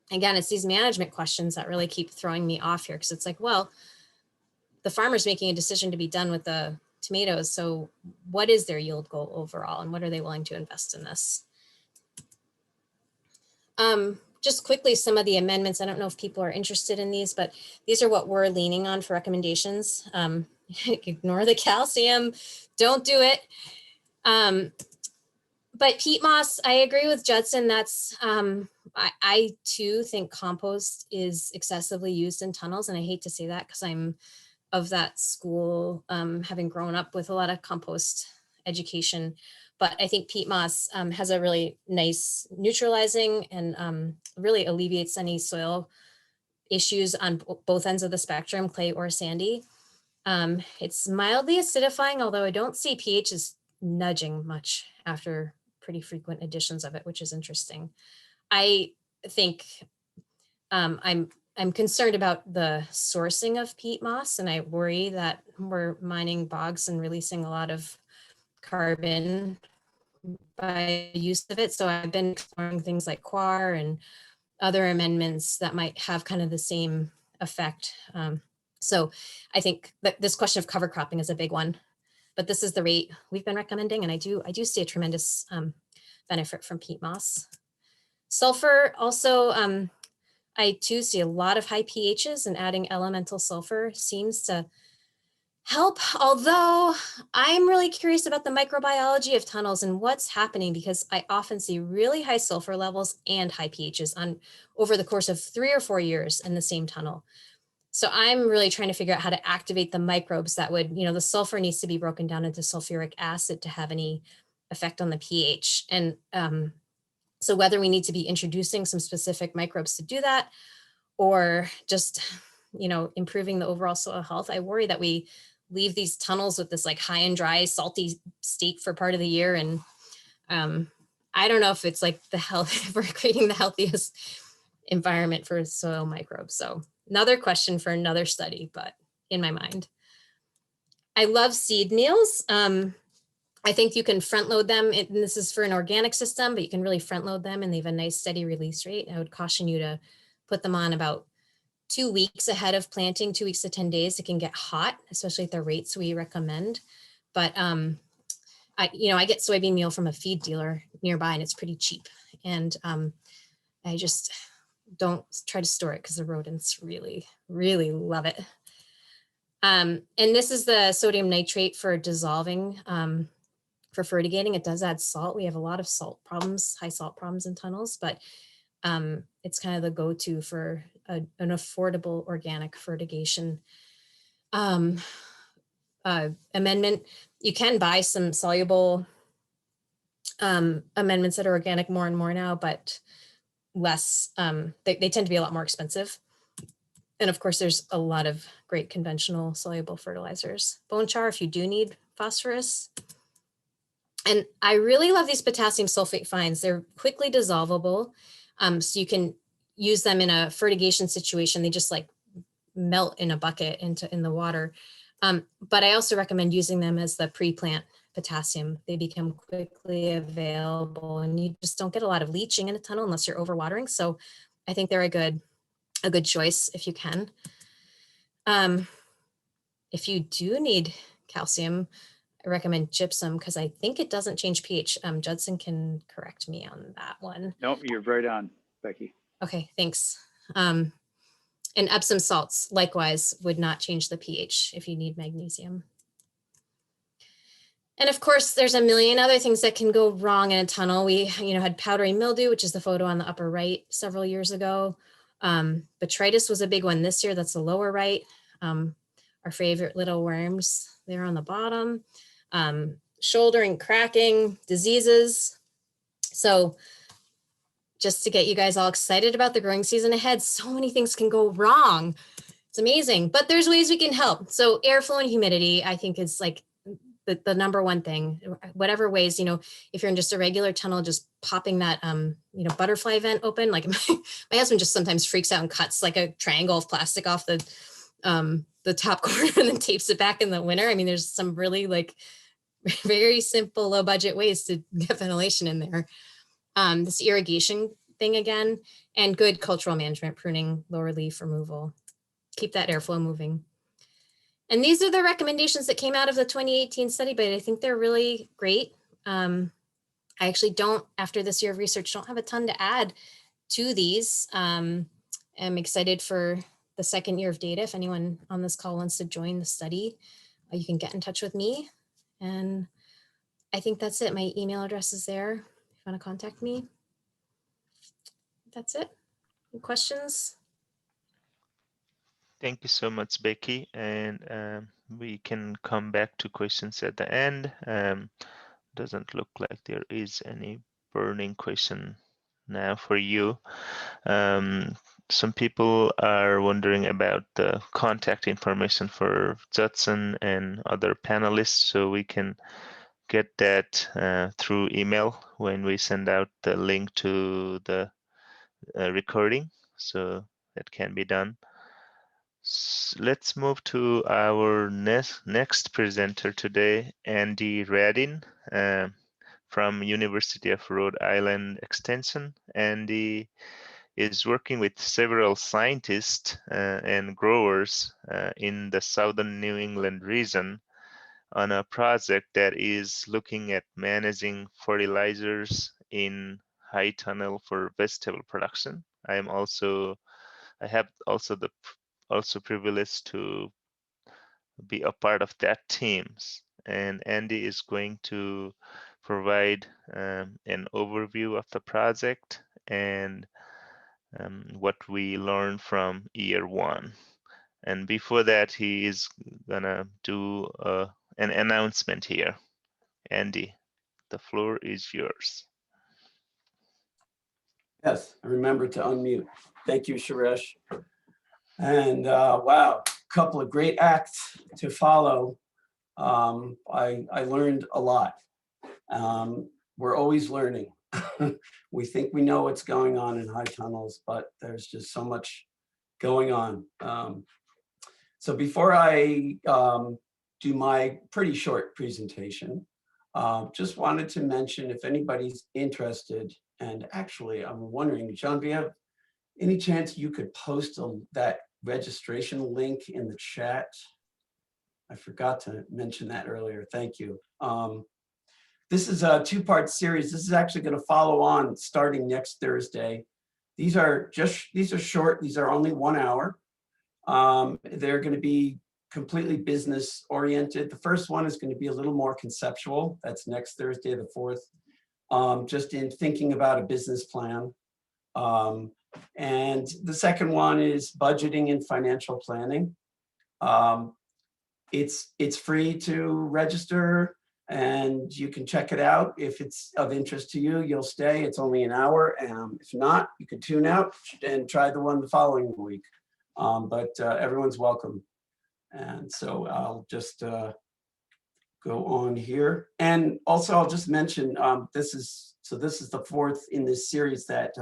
again, it's these management questions that really keep throwing me off here. Because it's like, well, the farmer's making a decision to be done with the tomatoes. So what is their yield goal overall? And what are they willing to invest in this? Just quickly, some of the amendments. I don't know if people are interested in these, but these are what we're leaning on for recommendations. Ignore the calcium, don't do it. But peat moss, I agree with Judson. That's, I too think compost is excessively used in tunnels. And I hate to say that because I'm of that school, having grown up with a lot of compost education. But I think peat moss has a really nice neutralizing and really alleviates any soil issues on both ends of the spectrum, clay or sandy. It's mildly acidifying, although I don't see pH is nudging much after pretty frequent additions of it, which is interesting. I think I'm concerned about the sourcing of peat moss, and I worry that we're mining bogs and releasing a lot of carbon by use of it. So I've been exploring things like quar and other amendments that might have kind of the same effect. So I think that this question of cover cropping is a big one, but this is the rate we've been recommending. And I do see a tremendous benefit from peat moss. Sulfur also, I too see a lot of high pHs, and adding elemental sulfur seems to help, although I'm really curious about the microbiology of tunnels and what's happening, because I often see really high sulfur levels and high pHs over the course of 3 or 4 years in the same tunnel. So I'm really trying to figure out how to activate the microbes that would, you know, the sulfur needs to be broken down into sulfuric acid to have any effect on the pH. And so whether we need to be introducing some specific microbes to do that, or just, you know, improving the overall soil health, I worry that we leave these tunnels with this like high and dry, salty state for part of the year. And I don't know if it's like the health, if we're creating the healthiest environment for soil microbes. So another question for another study, but in my mind. I love seed meals. I think you can front load them. And this is for an organic system, but you can really front load them and they have a nice steady release rate. I would caution you to put them on about 2 weeks ahead of planting, 2 weeks to 10 days. It can get hot, especially at the rates we recommend. But I get soybean meal from a feed dealer nearby and it's pretty cheap. And I just don't try to store it because the rodents really, really love it. And this is the sodium nitrate for dissolving, for fertigating. It does add salt. We have a lot of salt problems, high salt problems in tunnels, but it's kind of the go-to for an affordable organic fertigation amendment. You can buy some soluble amendments that are organic more and more now, but less, they tend to be a lot more expensive. And of course, there's a lot of great conventional soluble fertilizers. Bone char, if you do need phosphorus. And I really love these potassium sulfate fines. They're quickly dissolvable. So you can use them in a fertigation situation. They just like melt in a bucket in the water. But I also recommend using them as the pre-plant potassium. They become quickly available and you just don't get a lot of leaching in a tunnel unless you're overwatering. So I think they're a good choice if you can. If you do need calcium, I recommend gypsum because I think it doesn't change pH. Judson can correct me on that one. Nope, you're right on, Becky. Okay, thanks. And Epsom salts, likewise, would not change the pH if you need magnesium. And of course, there's a million other things that can go wrong in a tunnel. We, had powdery mildew, which is the photo on the upper right several years ago. Botrytis was a big one this year. That's the lower right. Our favorite little worms there on the bottom. Shouldering, cracking, diseases. So just to get you guys all excited about the growing season ahead, so many things can go wrong. It's amazing, but there's ways we can help. So airflow and humidity, I think is like the number one thing, whatever ways, if you're in just a regular tunnel, just popping that, butterfly vent open, like my husband just sometimes freaks out and cuts like a triangle of plastic off the top corner and then tapes it back in the winter. I mean, there's some really like very simple, low budget ways to get ventilation in there. This irrigation thing again, and good cultural management, pruning, lower leaf removal, keep that airflow moving. And these are the recommendations that came out of the 2018 study, but I think they're really great. I actually don't, after this year of research, don't have a ton to add to these. I'm excited for the second year of data. If anyone on this call wants to join the study, you can get in touch with me. And I think that's it. My email address is there if you want to contact me. That's it. Any questions? Thank you so much, Becky. And we can come back to questions at the end. Doesn't look like there is any burning question now for you. Some people are wondering about the contact information for Judson and other panelists, so we can get that through email when we send out the link to the recording, so that can be done. Let's move to our next presenter today, Andy Radin from University of Rhode Island Extension. Andy is working with several scientists and growers in the southern New England region on a project that is looking at managing fertilizers in high tunnel for vegetable production. I have also the privilege to be a part of that team. And Andy is going to provide an overview of the project and what we learned from year one. And before that, he is gonna do an announcement here. Andy, the floor is yours. Yes, I remember to unmute. Thank you, Shuresh. And wow, a couple of great acts to follow. I learned a lot. We're always learning. We think we know what's going on in high tunnels, but there's just so much going on. So before I do my pretty short presentation, just wanted to mention if anybody's interested, and actually I'm wondering, Genevieve, any chance you could post that registration link in the chat? I forgot to mention that earlier. Thank you. This is a two-part series. This is actually going to follow on starting next Thursday. These are short. These are only 1 hour. They're going to be completely business oriented. The first one is going to be a little more conceptual. That's next Thursday, the 4th, just in thinking about a business plan. And the second one is budgeting and financial planning. It's free to register and you can check it out. If it's of interest to you, you'll stay. It's only an hour. If not, you could tune out and try the one the following week. But everyone's welcome. And so I'll just go on here. And also I'll just mention, this is the 4th in this series that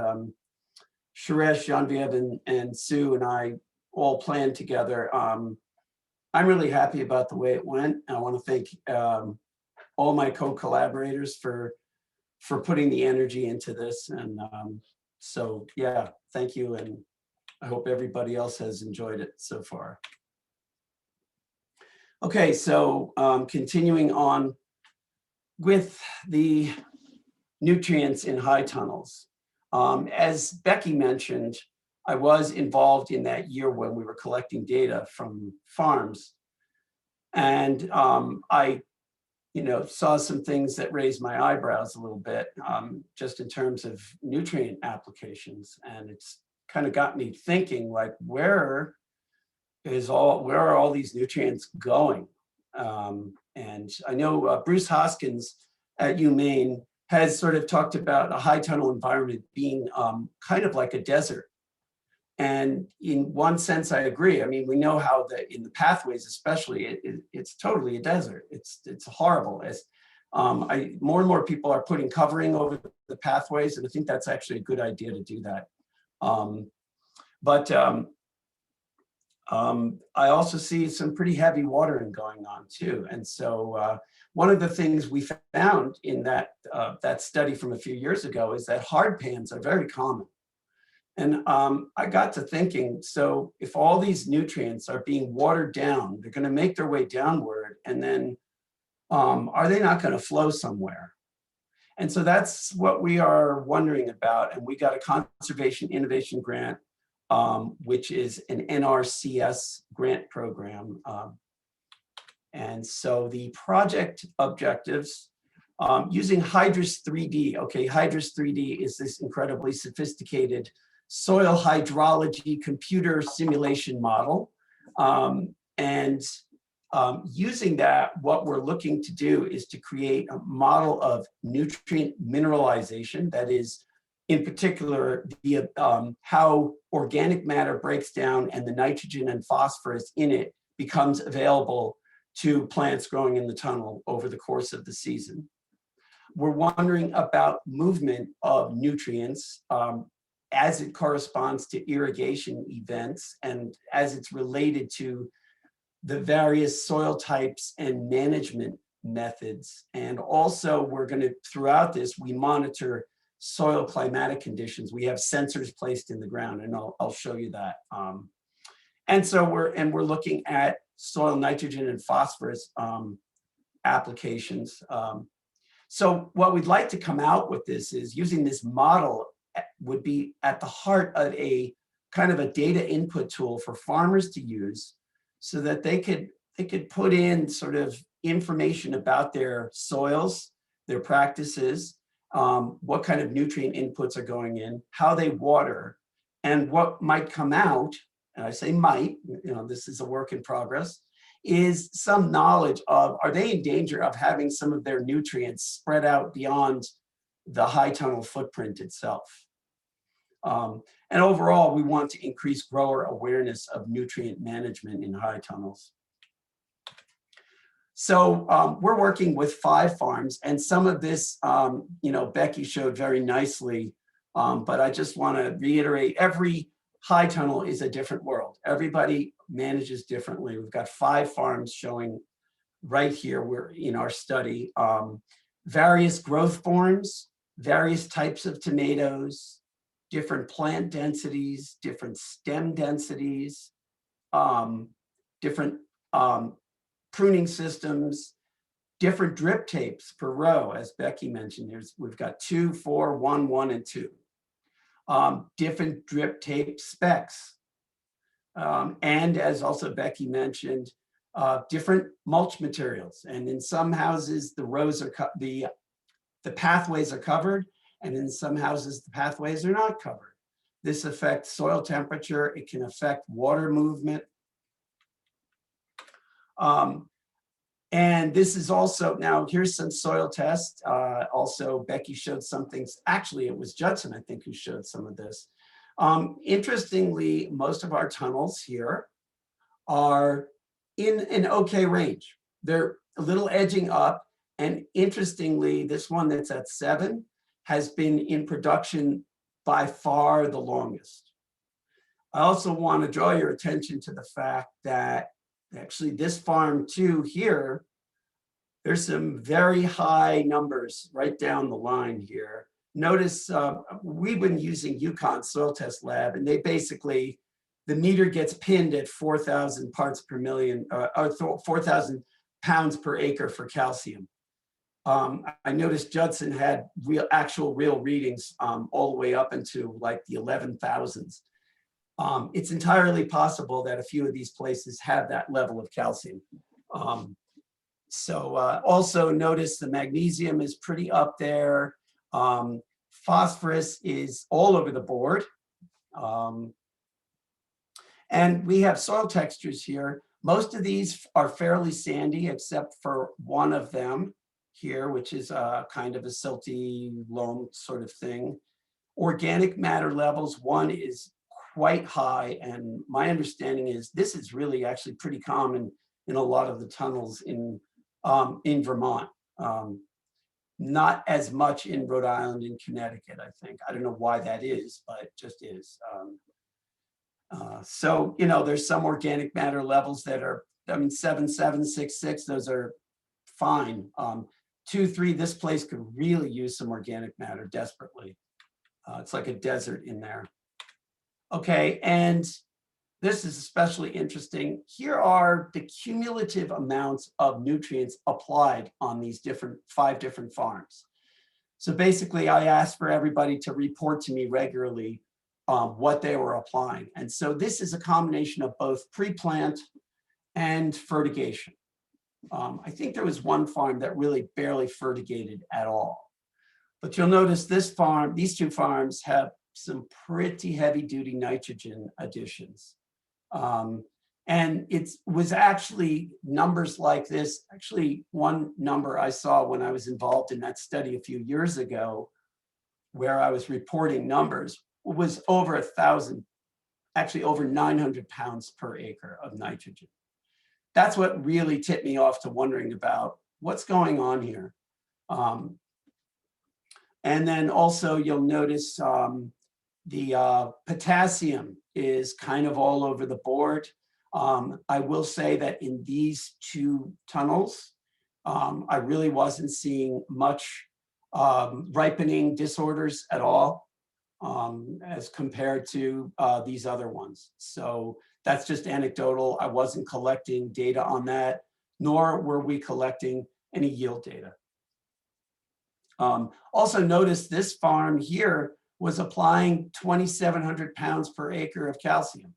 Shuresh, Genevieve, and Sue and I all planned together. I'm really happy about the way it went. I want to thank all my co-collaborators for putting the energy into this. And so, yeah, thank you. And I hope everybody else has enjoyed it so far. Okay, so continuing on with the nutrients in high tunnels. As Becky mentioned, I was involved in that year when we were collecting data from farms. And I saw some things that raised my eyebrows a little bit, just in terms of nutrient applications. And it's kind of got me thinking, like, where are all these nutrients going? And I know Bruce Hoskins at UMaine has sort of talked about a high tunnel environment being kind of like a desert. And in one sense, I agree. I mean, we know how in the pathways, especially, it's totally a desert. It's horrible. As more and more people are putting covering over the pathways, and I think that's actually a good idea to do that. I also see some pretty heavy watering going on too. And so one of the things we found in that study from a few years ago is that hard pans are very common. And I got to thinking, so if all these nutrients are being watered down, they're going to make their way downward, and then are they not going to flow somewhere? And so that's what we are wondering about. And we got a Conservation Innovation Grant, which is an NRCS grant program. And so the project objectives, using Hydrus 3D. Okay, Hydrus 3D is this incredibly sophisticated soil hydrology computer simulation model. Using that, what we're looking to do is to create a model of nutrient mineralization, that is, in particular, the how organic matter breaks down and the nitrogen and phosphorus in it becomes available to plants growing in the tunnel over the course of the season. We're wondering about movement of nutrients as it corresponds to irrigation events and as it's related to the various soil types and management methods. And also we're going to, throughout this, we monitor soil climatic conditions. We have sensors placed in the ground, and I'll show you that. And so we're looking at soil nitrogen and phosphorus applications. So what we'd like to come out with this is using this model would be at the heart of a kind of a data input tool for farmers to use, so that they could put in sort of information about their soils, their practices, what kind of nutrient inputs are going in, how they water, and what might come out, and I say might, this is a work in progress, is some knowledge of, are they in danger of having some of their nutrients spread out beyond the high tunnel footprint itself. And overall, we want to increase grower awareness of nutrient management in high tunnels. So we're working with 5 farms, and some of this, Becky showed very nicely, but I just want to reiterate, every high tunnel is a different world. Everybody manages differently. We've got 5 farms showing right here, we're in our study, various growth forms, various types of tomatoes, different plant densities, different stem densities, different pruning systems, different drip tapes per row, as Becky mentioned. We've got 2, 4, 1, 1, and 2. Different drip tape specs. And as also Becky mentioned, different mulch materials. And in some houses, the rows are the pathways are covered, and in some houses, the pathways are not covered. This affects soil temperature. It can affect water movement. And this is also, now here's some soil tests. Also, Becky showed some things. Actually, it was Judson, I think, who showed some of this. Interestingly, most of our tunnels here are in an okay range. They're a little edging up. And interestingly, this one that's at 7 has been in production by far the longest. I also want to draw your attention to the fact that actually this farm too here, there's some very high numbers right down the line here. Notice we've been using UConn soil test lab, and they basically, the meter gets pinned at 4,000 parts per million, or 4,000 pounds per acre for calcium. I noticed Judson had actual real readings all the way up into like the 11,000s. It's entirely possible that a few of these places have that level of calcium. Also notice the magnesium is pretty up there. Phosphorus is all over the board. And we have soil textures here. Most of these are fairly sandy, except for one of them here, which is kind of a silty loam sort of thing. Organic matter levels, one is quite high. And my understanding is this is really actually pretty common in a lot of the tunnels in Vermont. Not as much in Rhode Island and Connecticut, I think. I don't know why that is, but it just is. So, you know, there's some organic matter levels that are, I mean, 7, 7, 6, 6, those are fine. 2, 3, this place could really use some organic matter desperately. It's like a desert in there. Okay, and this is especially interesting. Here are the cumulative amounts of nutrients applied on these 5 different farms. So basically, I asked for everybody to report to me regularly what they were applying. And so this is a combination of both pre-plant and fertigation. I think there was one farm that really barely fertigated at all. But you'll notice this farm, these 2 farms have some pretty heavy duty nitrogen additions. And it was actually numbers like this. Actually, one number I saw when I was involved in that study a few years ago, where I was reporting numbers, was over 1,000, actually over 900 pounds per acre of nitrogen. That's what really tipped me off to wondering about what's going on here. And then also you'll notice the potassium is kind of all over the board. I will say that in these 2 tunnels, I really wasn't seeing much ripening disorders at all as compared to these other ones. So that's just anecdotal. I wasn't collecting data on that, nor were we collecting any yield data. Also notice this farm here was applying 2,700 pounds per acre of calcium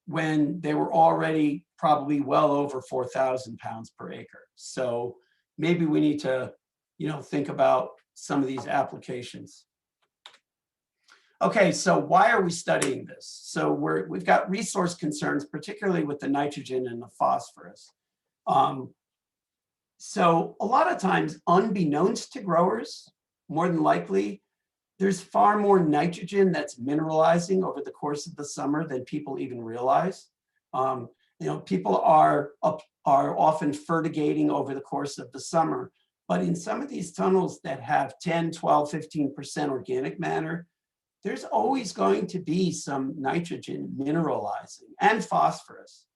when they were already probably well over 4,000 pounds per acre. So maybe we need to, you know, think about some of these applications. Okay, so why are we studying this? So we've got resource concerns, particularly with the nitrogen and the phosphorus. So a lot of times, unbeknownst to growers, more than likely, there's far more nitrogen that's mineralizing over the course of the summer than people even realize. You know, people are often fertigating over the course of the summer, but in some of these tunnels that have 10, 12, 15% organic matter, there's always going to be some nitrogen mineralizing and phosphorus.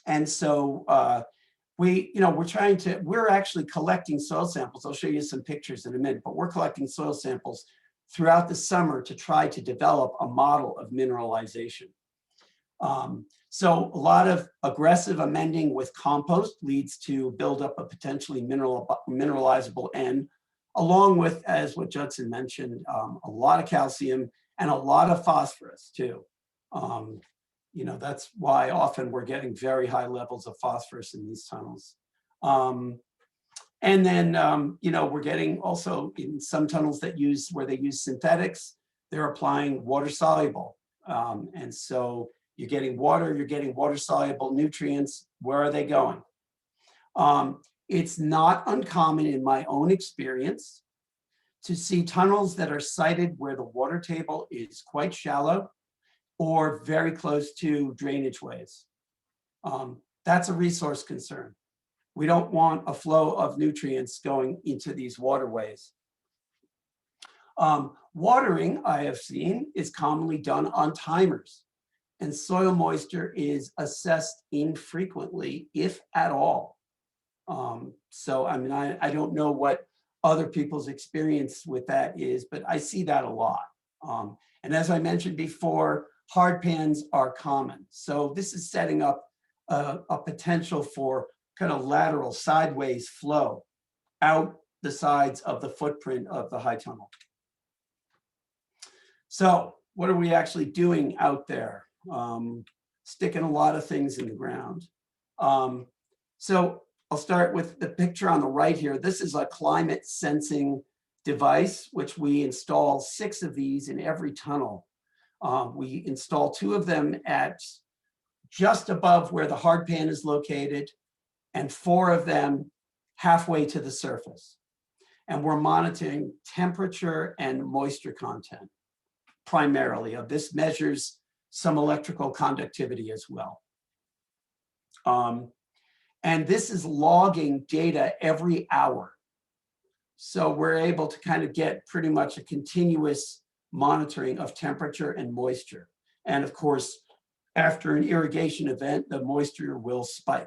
And so we're actually collecting soil samples. I'll show you some pictures in a minute, but we're collecting soil samples throughout the summer to try to develop a model of mineralization. So a lot of aggressive amending with compost leads to build up a potentially mineralizable N, along with, as what Judson mentioned, a lot of calcium and a lot of phosphorus too. You know, that's why often we're getting very high levels of phosphorus in these tunnels. And then, you know, we're getting also in some tunnels where they use synthetics, they're applying water soluble. And so you're getting water soluble nutrients. Where are they going? It's not uncommon in my own experience to see tunnels that are sited where the water table is quite shallow or very close to drainage ways. That's a resource concern. We don't want a flow of nutrients going into these waterways. Watering, I have seen, is commonly done on timers, and soil moisture is assessed infrequently, if at all. So, I mean, I don't know what other people's experience with that is, but I see that a lot. And as I mentioned before, hard pans are common. So this is setting up a potential for kind of lateral sideways flow out the sides of the footprint of the high tunnel. So what are we actually doing out there? Sticking a lot of things in the ground. So I'll start with the picture on the right here. This is a climate sensing device, which we install 6 of these in every tunnel. We install 2 of them at just above where the hard pan is located, and 4 of them halfway to the surface. And we're monitoring temperature and moisture content primarily. This measures some electrical conductivity as well. And this is logging data every hour. So we're able to kind of get pretty much a continuous monitoring of temperature and moisture. And of course, after an irrigation event, the moisture will spike.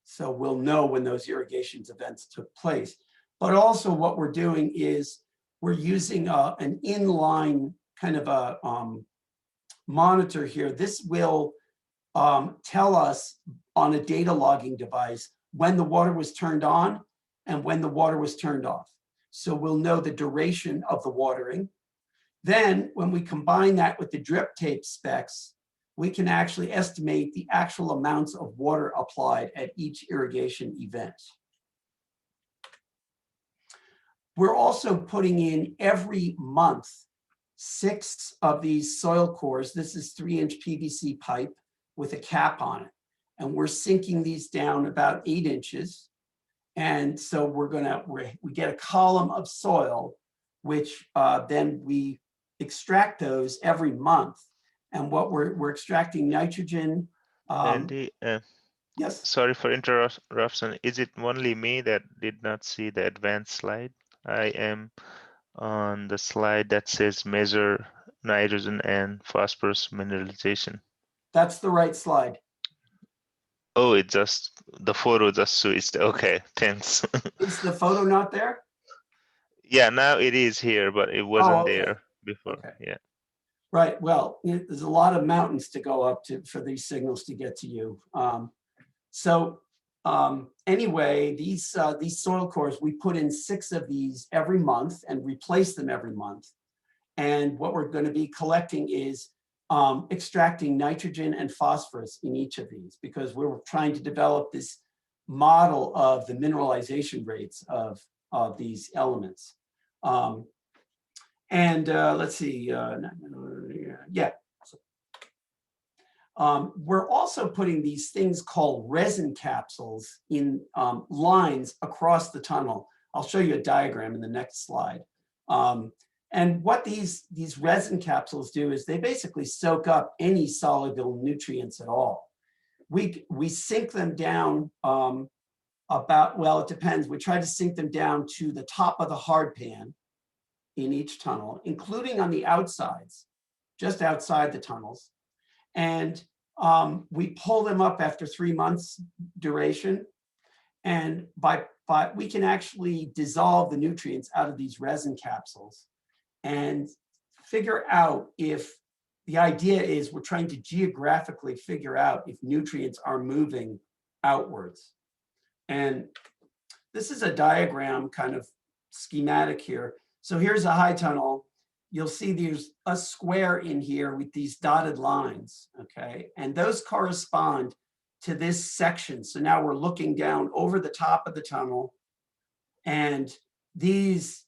So we'll know when those irrigation events took place. But also what we're doing is we're using an inline kind of a monitor here. This will tell us on a data logging device when the water was turned on and when the water was turned off. So we'll know the duration of the watering. Then when we combine that with the drip tape specs, we can actually estimate the actual amounts of water applied at each irrigation event. We're also putting in every month 6 of these soil cores. This is 3-inch PVC pipe with a cap on it. And we're sinking these down about 8 inches. And so we get a column of soil, which then we extract those every month. And what we're extracting nitrogen. Andy, yes. Sorry for interruption. Is it only me that did not see the advanced slide? I am on the slide that says measure nitrogen and phosphorus mineralization. That's the right slide. Oh, it just, the photo just switched. Okay, thanks. Is the photo not there? Yeah, now it is here, but it wasn't okay. there before. Okay. Yeah. Right. Well, there's a lot of mountains to go up to for these signals to get to you. Anyway, these soil cores, we put in 6 of these every month and replace them every month. And what we're going to be collecting is extracting nitrogen and phosphorus in each of these, because we're trying to develop this model of the mineralization rates of these elements. Let's see, yeah. We're also putting these things called resin capsules in lines across the tunnel. I'll show you a diagram in the next slide. And what these resin capsules do is they basically soak up any soluble nutrients at all. We sink them down well, it depends. We try to sink them down to the top of the hard pan in each tunnel, including on the outsides, just outside the tunnels. And we pull them up after 3 months duration. And we can actually dissolve the nutrients out of these resin capsules and figure out if the idea is we're trying to geographically figure out if nutrients are moving outwards. And this is a diagram kind of schematic here. So here's a high tunnel. You'll see there's a square in here with these dotted lines, okay? And those correspond to this section. So now we're looking down over the top of the tunnel, and these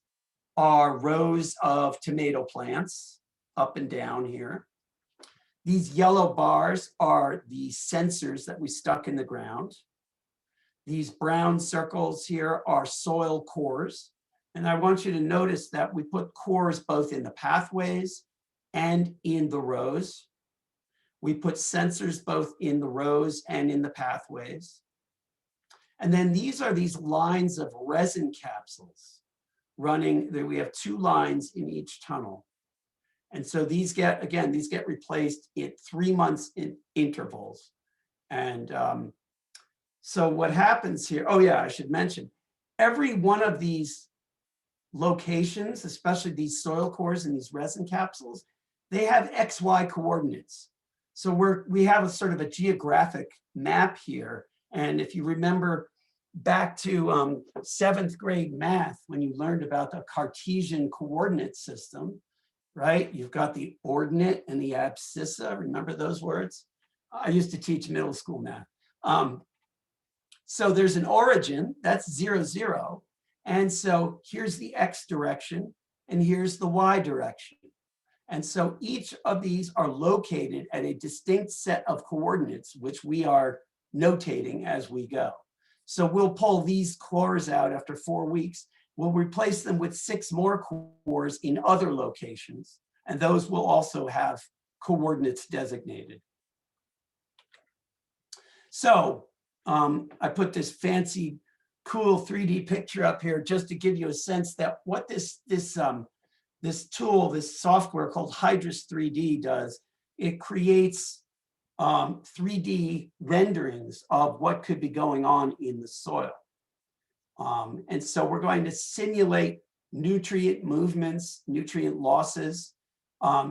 are rows of tomato plants up and down here. These yellow bars are the sensors that we stuck in the ground. These brown circles here are soil cores. And I want you to notice that we put cores both in the pathways and in the rows. We put sensors both in the rows and in the pathways. And then these are these lines of resin capsules, running, we have 2 lines in each tunnel. And so these get replaced at 3 months in intervals. And so what happens here, oh yeah, I should mention, every one of these locations, especially these soil cores and these resin capsules, they have XY coordinates. So we have a sort of a geographic map here. And if you remember back to 7th grade math, when you learned about the Cartesian coordinate system, right? You've got the ordinate and the abscissa. Remember those words? I used to teach middle school math. So there's an origin, that's 0, 0. And so here's the X direction and here's the Y direction. And so each of these are located at a distinct set of coordinates, which we are notating as we go. So we'll pull these cores out after 4 weeks. We'll replace them with 6 more cores in other locations, and those will also have coordinates designated. So I put this fancy, cool 3D picture up here just to give you a sense that what this tool, this software called Hydrus 3D does, it creates 3D renderings of what could be going on in the soil. And so we're going to simulate nutrient movements, nutrient losses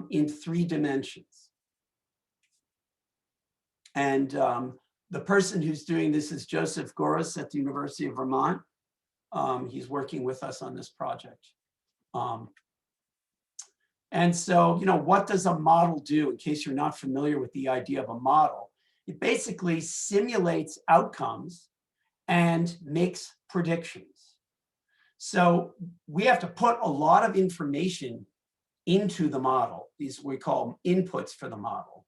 in 3 dimensions. And the person who's doing this is Joseph Goris at the University of Vermont. He's working with us on this project. And so, what does a model do? In case you're not familiar with the idea of a model, it basically simulates outcomes and makes predictions. So we have to put a lot of information into the model. These we call inputs for the model.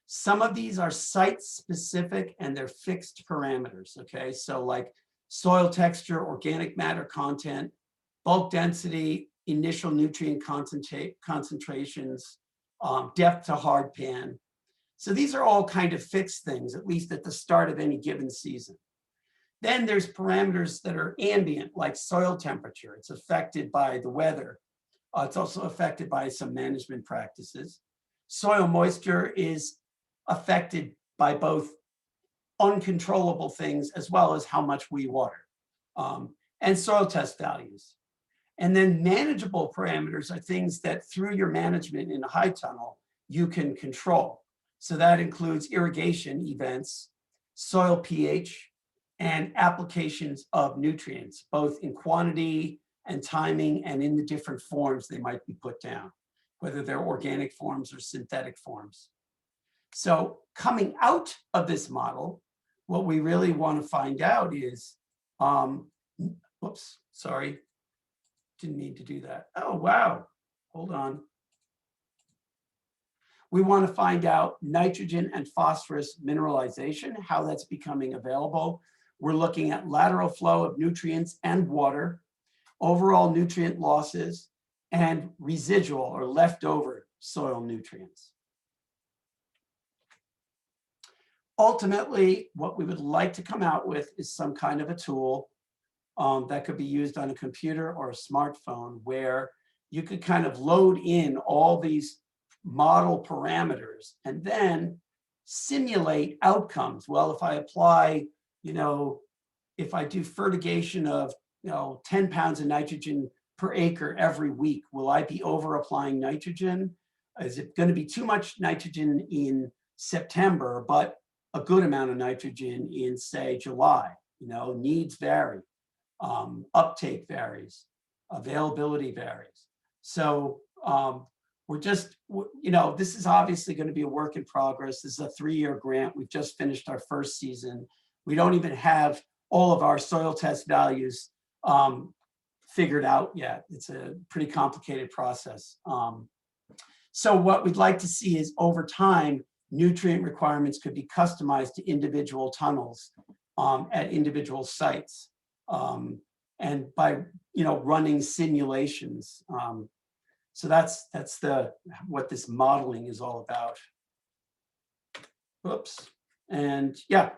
Some of these are site specific and they're fixed parameters, okay? So like soil texture, organic matter content, bulk density, initial nutrient concentrations, depth to hard pan. So these are all kind of fixed things, at least at the start of any given season. Then there's parameters that are ambient, like soil temperature. It's affected by the weather. It's also affected by some management practices. Soil moisture is affected by both uncontrollable things as well as how much we water, and soil test values. And then manageable parameters are things that through your management in a high tunnel, you can control. So that includes irrigation events, soil pH, and applications of nutrients, both in quantity and timing and in the different forms they might be put down, whether they're organic forms or synthetic forms. So coming out of this model, what we really want to find out is, whoops, sorry, didn't mean to do that. Oh, wow, hold on. We want to find out nitrogen and phosphorus mineralization, how that's becoming available. We're looking at lateral flow of nutrients and water, overall nutrient losses, and residual or leftover soil nutrients. Ultimately, what we would like to come out with is some kind of a tool that could be used on a computer or a smartphone where you could kind of load in all these model parameters and then simulate outcomes. Well, if I apply, if I do fertigation of 10 pounds of nitrogen per acre every week, will I be over applying nitrogen? Is it going to be too much nitrogen in September, but a good amount of nitrogen in, say, July? Needs vary, uptake varies, availability varies. So we're just, this is obviously going to be a work in progress. This is a 3-year grant. We've just finished our first season. We don't even have all of our soil test values figured out yet. It's a pretty complicated process. So what we'd like to see is over time, nutrient requirements could be customized to individual tunnels at individual sites. And by running simulations. So that's what this modeling is all about. Whoops. And yeah,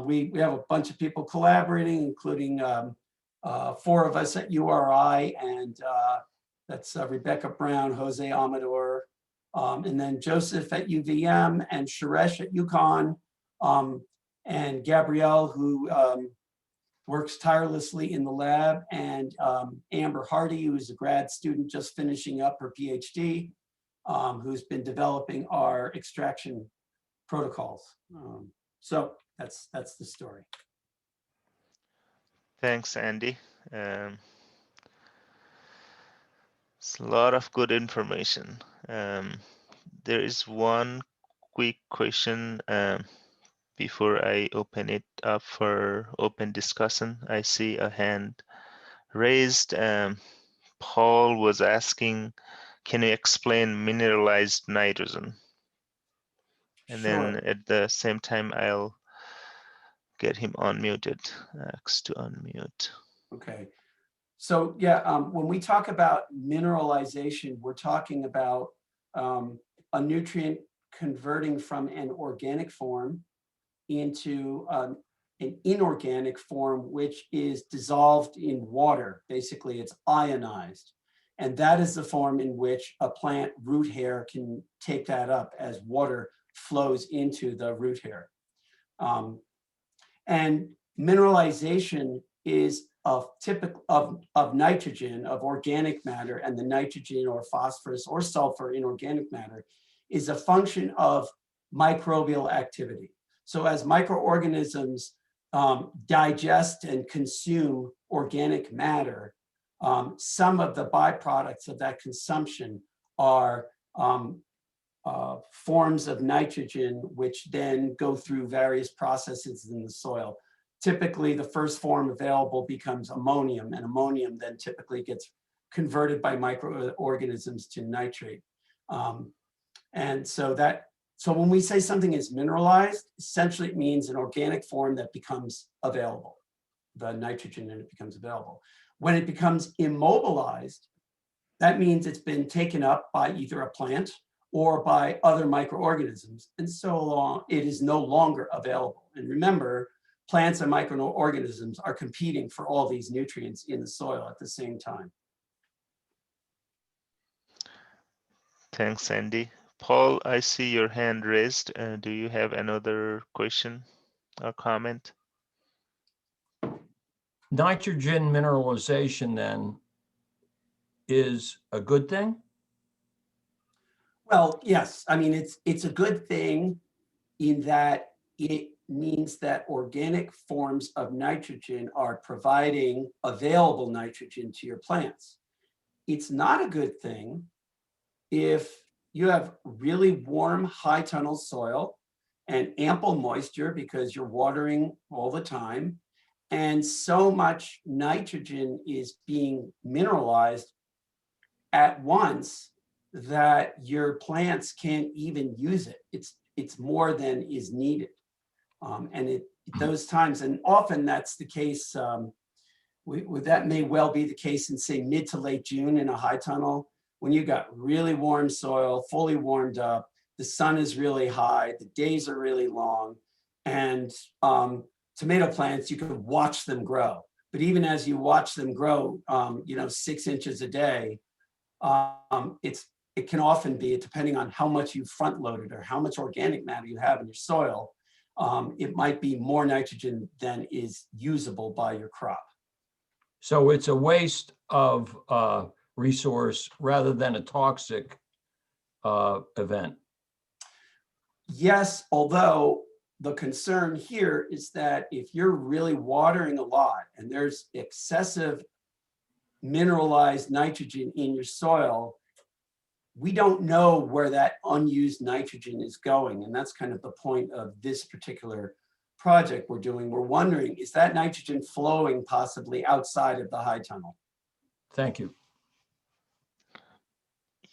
we have a bunch of people collaborating, including 4 of us at URI, and that's Rebecca Brown, Jose Amador, and then Joseph at UVM, and Shuresh at UConn, and Gabrielle, who works tirelessly in the lab, and Amber Hardy, who is a grad student just finishing up her PhD, who's been developing our extraction protocols. So that's the story. Thanks, Andy. It's a lot of good information. There is one quick question before I open it up for open discussion. I see a hand raised. Paul was asking, can you explain mineralized nitrogen? And then at the same time, I'll get him unmuted. Ask to unmute. Okay. So yeah, when we talk about mineralization, we're talking about a nutrient converting from an organic form into an inorganic form, which is dissolved in water. Basically, it's ionized. And that is the form in which a plant root hair can take that up as water flows into the root hair. And mineralization is typical of nitrogen, of organic matter, and the nitrogen or phosphorus or sulfur in organic matter is a function of microbial activity. So as microorganisms digest and consume organic matter, some of the byproducts of that consumption are forms of nitrogen, which then go through various processes in the soil. Typically, the first form available becomes ammonium, and ammonium then typically gets converted by microorganisms to nitrate. And so when we say something is mineralized, essentially it means an organic form that becomes available, the nitrogen in it becomes available. When it becomes immobilized, that means it's been taken up by either a plant or by other microorganisms, and so long it is no longer available. And remember, plants and microorganisms are competing for all these nutrients in the soil at the same time. Thanks, Andy. Paul, I see your hand raised. Do you have another question or comment? Nitrogen mineralization then is a good thing? Well, yes. I mean, it's a good thing in that it means that organic forms of nitrogen are providing available nitrogen to your plants. It's not a good thing if you have really warm, high tunnel soil and ample moisture because you're watering all the time, and so much nitrogen is being mineralized at once that your plants can't even use it. It's more than is needed. And at those times, and often that's the case, that may well be the case in, say, mid to late June in a high tunnel, when you got really warm soil, fully warmed up, the sun is really high, the days are really long, and tomato plants, you can watch them grow. But even as you watch them grow, 6 inches a day, it can often be, depending on how much you front loaded or how much organic matter you have in your soil, it might be more nitrogen than is usable by your crop. So it's a waste of resource rather than a toxic event. Yes, although the concern here is that if you're really watering a lot and there's excessive mineralized nitrogen in your soil, we don't know where that unused nitrogen is going. And that's kind of the point of this particular project we're doing. We're wondering, is that nitrogen flowing possibly outside of the high tunnel? Thank you.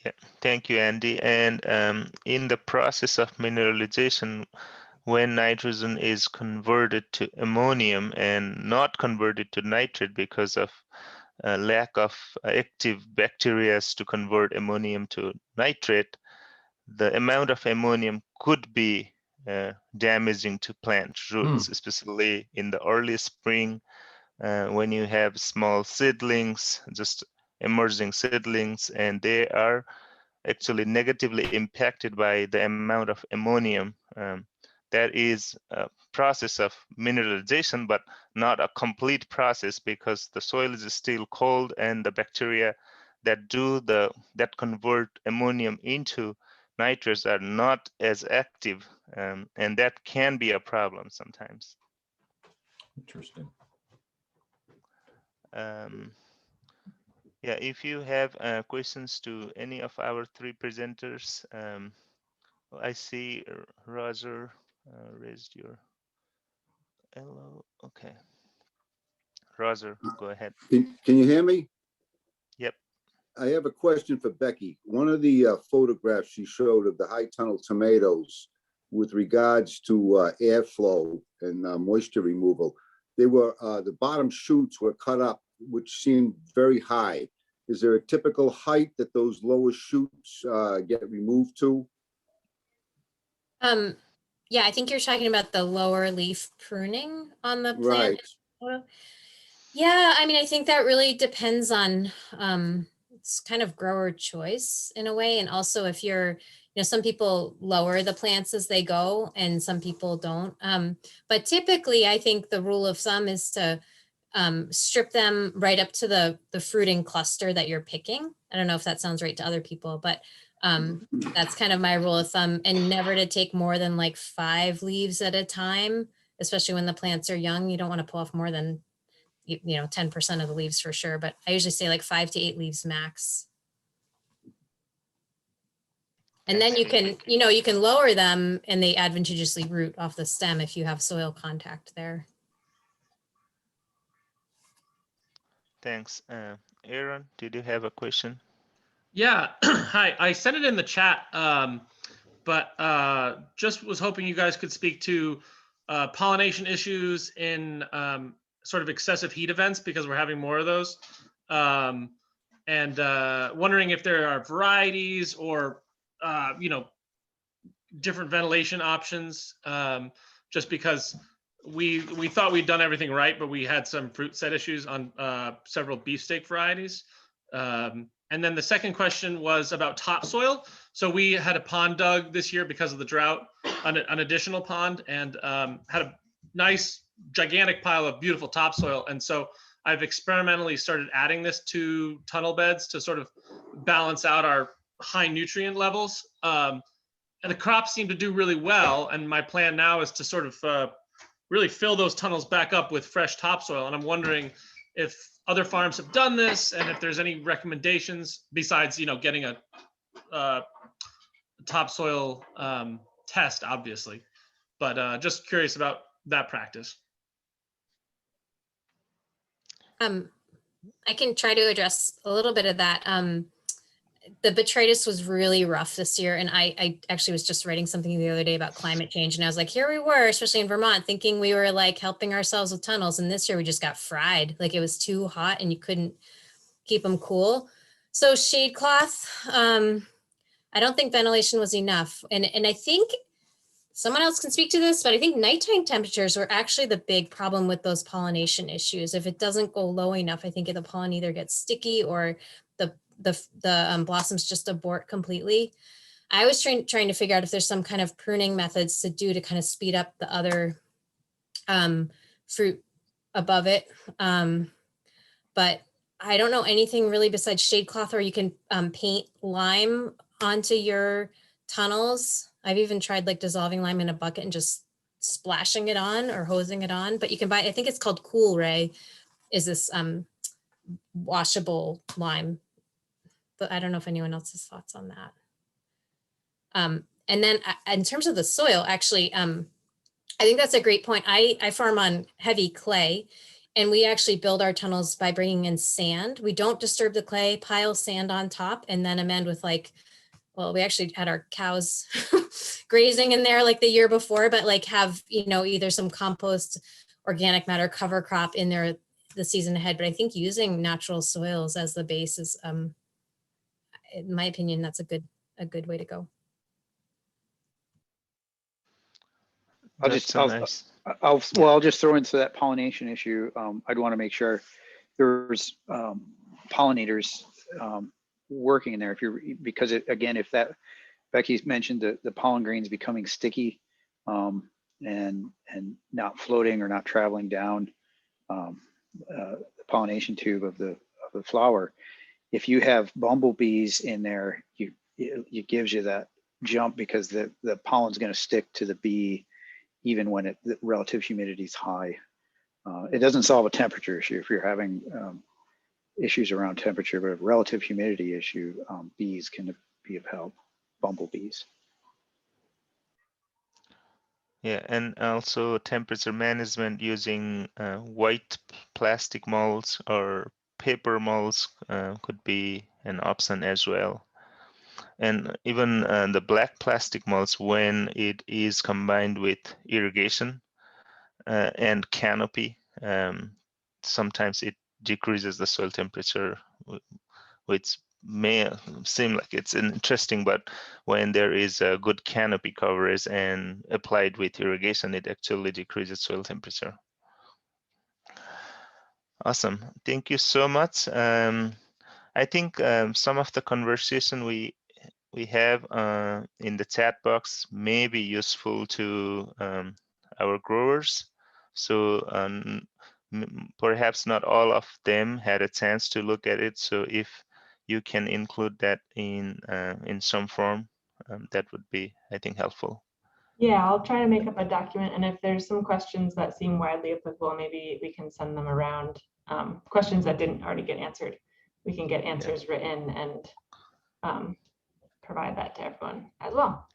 Yeah, thank you, Andy. And in the process of mineralization, when nitrogen is converted to ammonium and not converted to nitrate because of lack of active bacteria to convert ammonium to nitrate, the amount of ammonium could be damaging to plant roots, especially in the early spring when you have small seedlings, just emerging seedlings, and they are actually negatively impacted by the amount of ammonium. That is a process of mineralization, but not a complete process because the soil is still cold and the bacteria that convert ammonium into nitrates are not as active, and that can be a problem sometimes. Interesting. Yeah, if you have questions to any of our three presenters, I see Roger raised your hello. Okay, Roger, go ahead. Can you hear me? Yep. I have a question for Becky. One of the photographs she showed of the high tunnel tomatoes with regards to airflow and moisture removal, they were the bottom shoots were cut up, which seemed very high. Is there a typical height that those lower shoots get removed to? Yeah, I think you're talking about the lower leaf pruning on the plant. Right. Yeah, I mean, I think that really depends on it's kind of grower choice in a way. And also if you're, some people lower the plants as they go and some people don't. But typically I think the rule of thumb is to strip them right up to the fruiting cluster that you're picking. I don't know if that sounds right to other people, but that's kind of my rule of thumb, and never to take more than like 5 leaves at a time, especially when the plants are young. You don't want to pull off more than 10% of the leaves for sure, but I usually say like 5 to 8 leaves max. And then you can, you can lower them and they advantageously root off the stem if you have soil contact there. Thanks. Aaron, did you have a question? Yeah, hi, I sent it in the chat, but just was hoping you guys could speak to pollination issues in sort of excessive heat events, because we're having more of those. And wondering if there are varieties or, different ventilation options, just because we thought we'd done everything right, but we had some fruit set issues on several beefsteak varieties. And then the second question was about topsoil. So we had a pond dug this year because of the drought, an additional pond, and had a nice gigantic pile of beautiful topsoil. And so I've experimentally started adding this to tunnel beds to sort of balance out our high nutrient levels. And the crops seem to do really well. And my plan now is to sort of really fill those tunnels back up with fresh topsoil. And I'm wondering if other farms have done this, and if there's any recommendations besides, getting a topsoil test, obviously, but just curious about that practice. I can try to address a little bit of that. The botrytis was really rough this year. And I actually was just writing something the other day about climate change. And I was like, here we were, especially in Vermont, thinking we were like helping ourselves with tunnels. And this year we just got fried. Like it was too hot and you couldn't keep them cool. So shade cloth, I don't think ventilation was enough. And I think someone else can speak to this, but I think nighttime temperatures were actually the big problem with those pollination issues. If it doesn't go low enough, I think the pollen either gets sticky or the blossoms just abort completely. I was trying to figure out if there's some kind of pruning methods to do to kind of speed up the other fruit above it. But I don't know anything really besides shade cloth, or you can paint lime onto your tunnels. I've even tried like dissolving lime in a bucket and just splashing it on or hosing it on, but you can buy, I think it's called Cool Ray, is this washable lime. But I don't know if anyone else's thoughts on that. And then in terms of the soil, actually, I think that's a great point. I farm on heavy clay, and we actually build our tunnels by bringing in sand. We don't disturb the clay, pile sand on top, and then amend with like, well, we actually had our cows grazing in there like the year before, but like have, either some compost, organic matter, cover crop in there the season ahead. But I think using natural soils as the base is, in my opinion, that's a good way to go. I'll I'll just throw into that pollination issue. I'd want to make sure there's pollinators working in there. Because again, if that Becky's mentioned the pollen grains becoming sticky and not floating or not traveling down the pollination tube of the flower. If you have bumblebees in there, it gives you that jump because the pollen's going to stick to the bee even when the relative humidity is high. It doesn't solve a temperature issue if you're having issues around temperature, but a relative humidity issue, bees can be of help, bumblebees. Yeah, and also temperature management using white plastic molds or paper molds could be an option as well. And even the black plastic molds, when it is combined with irrigation and canopy, sometimes it decreases the soil temperature, which may seem like it's interesting, but when there is a good canopy coverage and applied with irrigation, it actually decreases soil temperature. Awesome, thank you so much. I think some of the conversation we have in the chat box may be useful to our growers. So perhaps not all of them had a chance to look at it. So if you can include that in some form, that would be, I think, helpful. Yeah, I'll try to make up a document, and if there's some questions that seem widely applicable, maybe we can send them around. Questions that didn't already get answered, we can get answers written and provide that to everyone as well.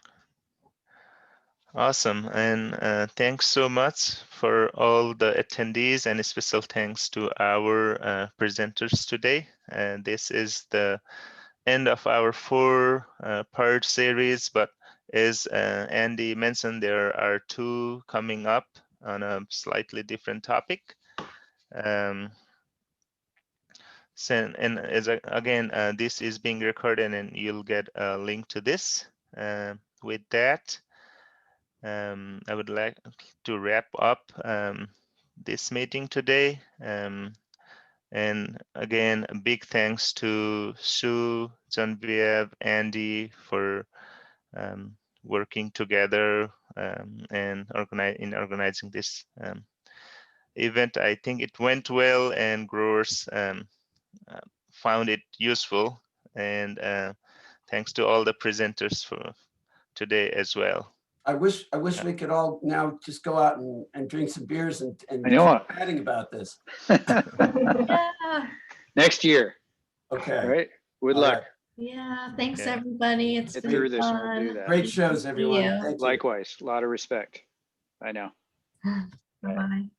Awesome, and thanks so much for all the attendees, and a special thanks to our presenters today. And this is the end of our 4-part series, but as Andy mentioned, there are 2 coming up on a slightly different topic. So, and again, this is being recorded, and you'll get a link to this. With that, I would like to wrap up this meeting today. And again, a big thanks to Sue, Genevieve, Andy for working together and organizing this event. I think it went well, and growers found it useful. And thanks to all the presenters for today as well. I wish we could all now just go out and drink some beers and I know keep chatting about this. Yeah. Next year. Okay. All right. Good All luck. right. Yeah. Thanks, Yeah. everybody. It's Get been through this and fun. we'll do that. Great shows, See everyone. you. Thank you. Likewise, a lot of respect. I know. Bye-bye.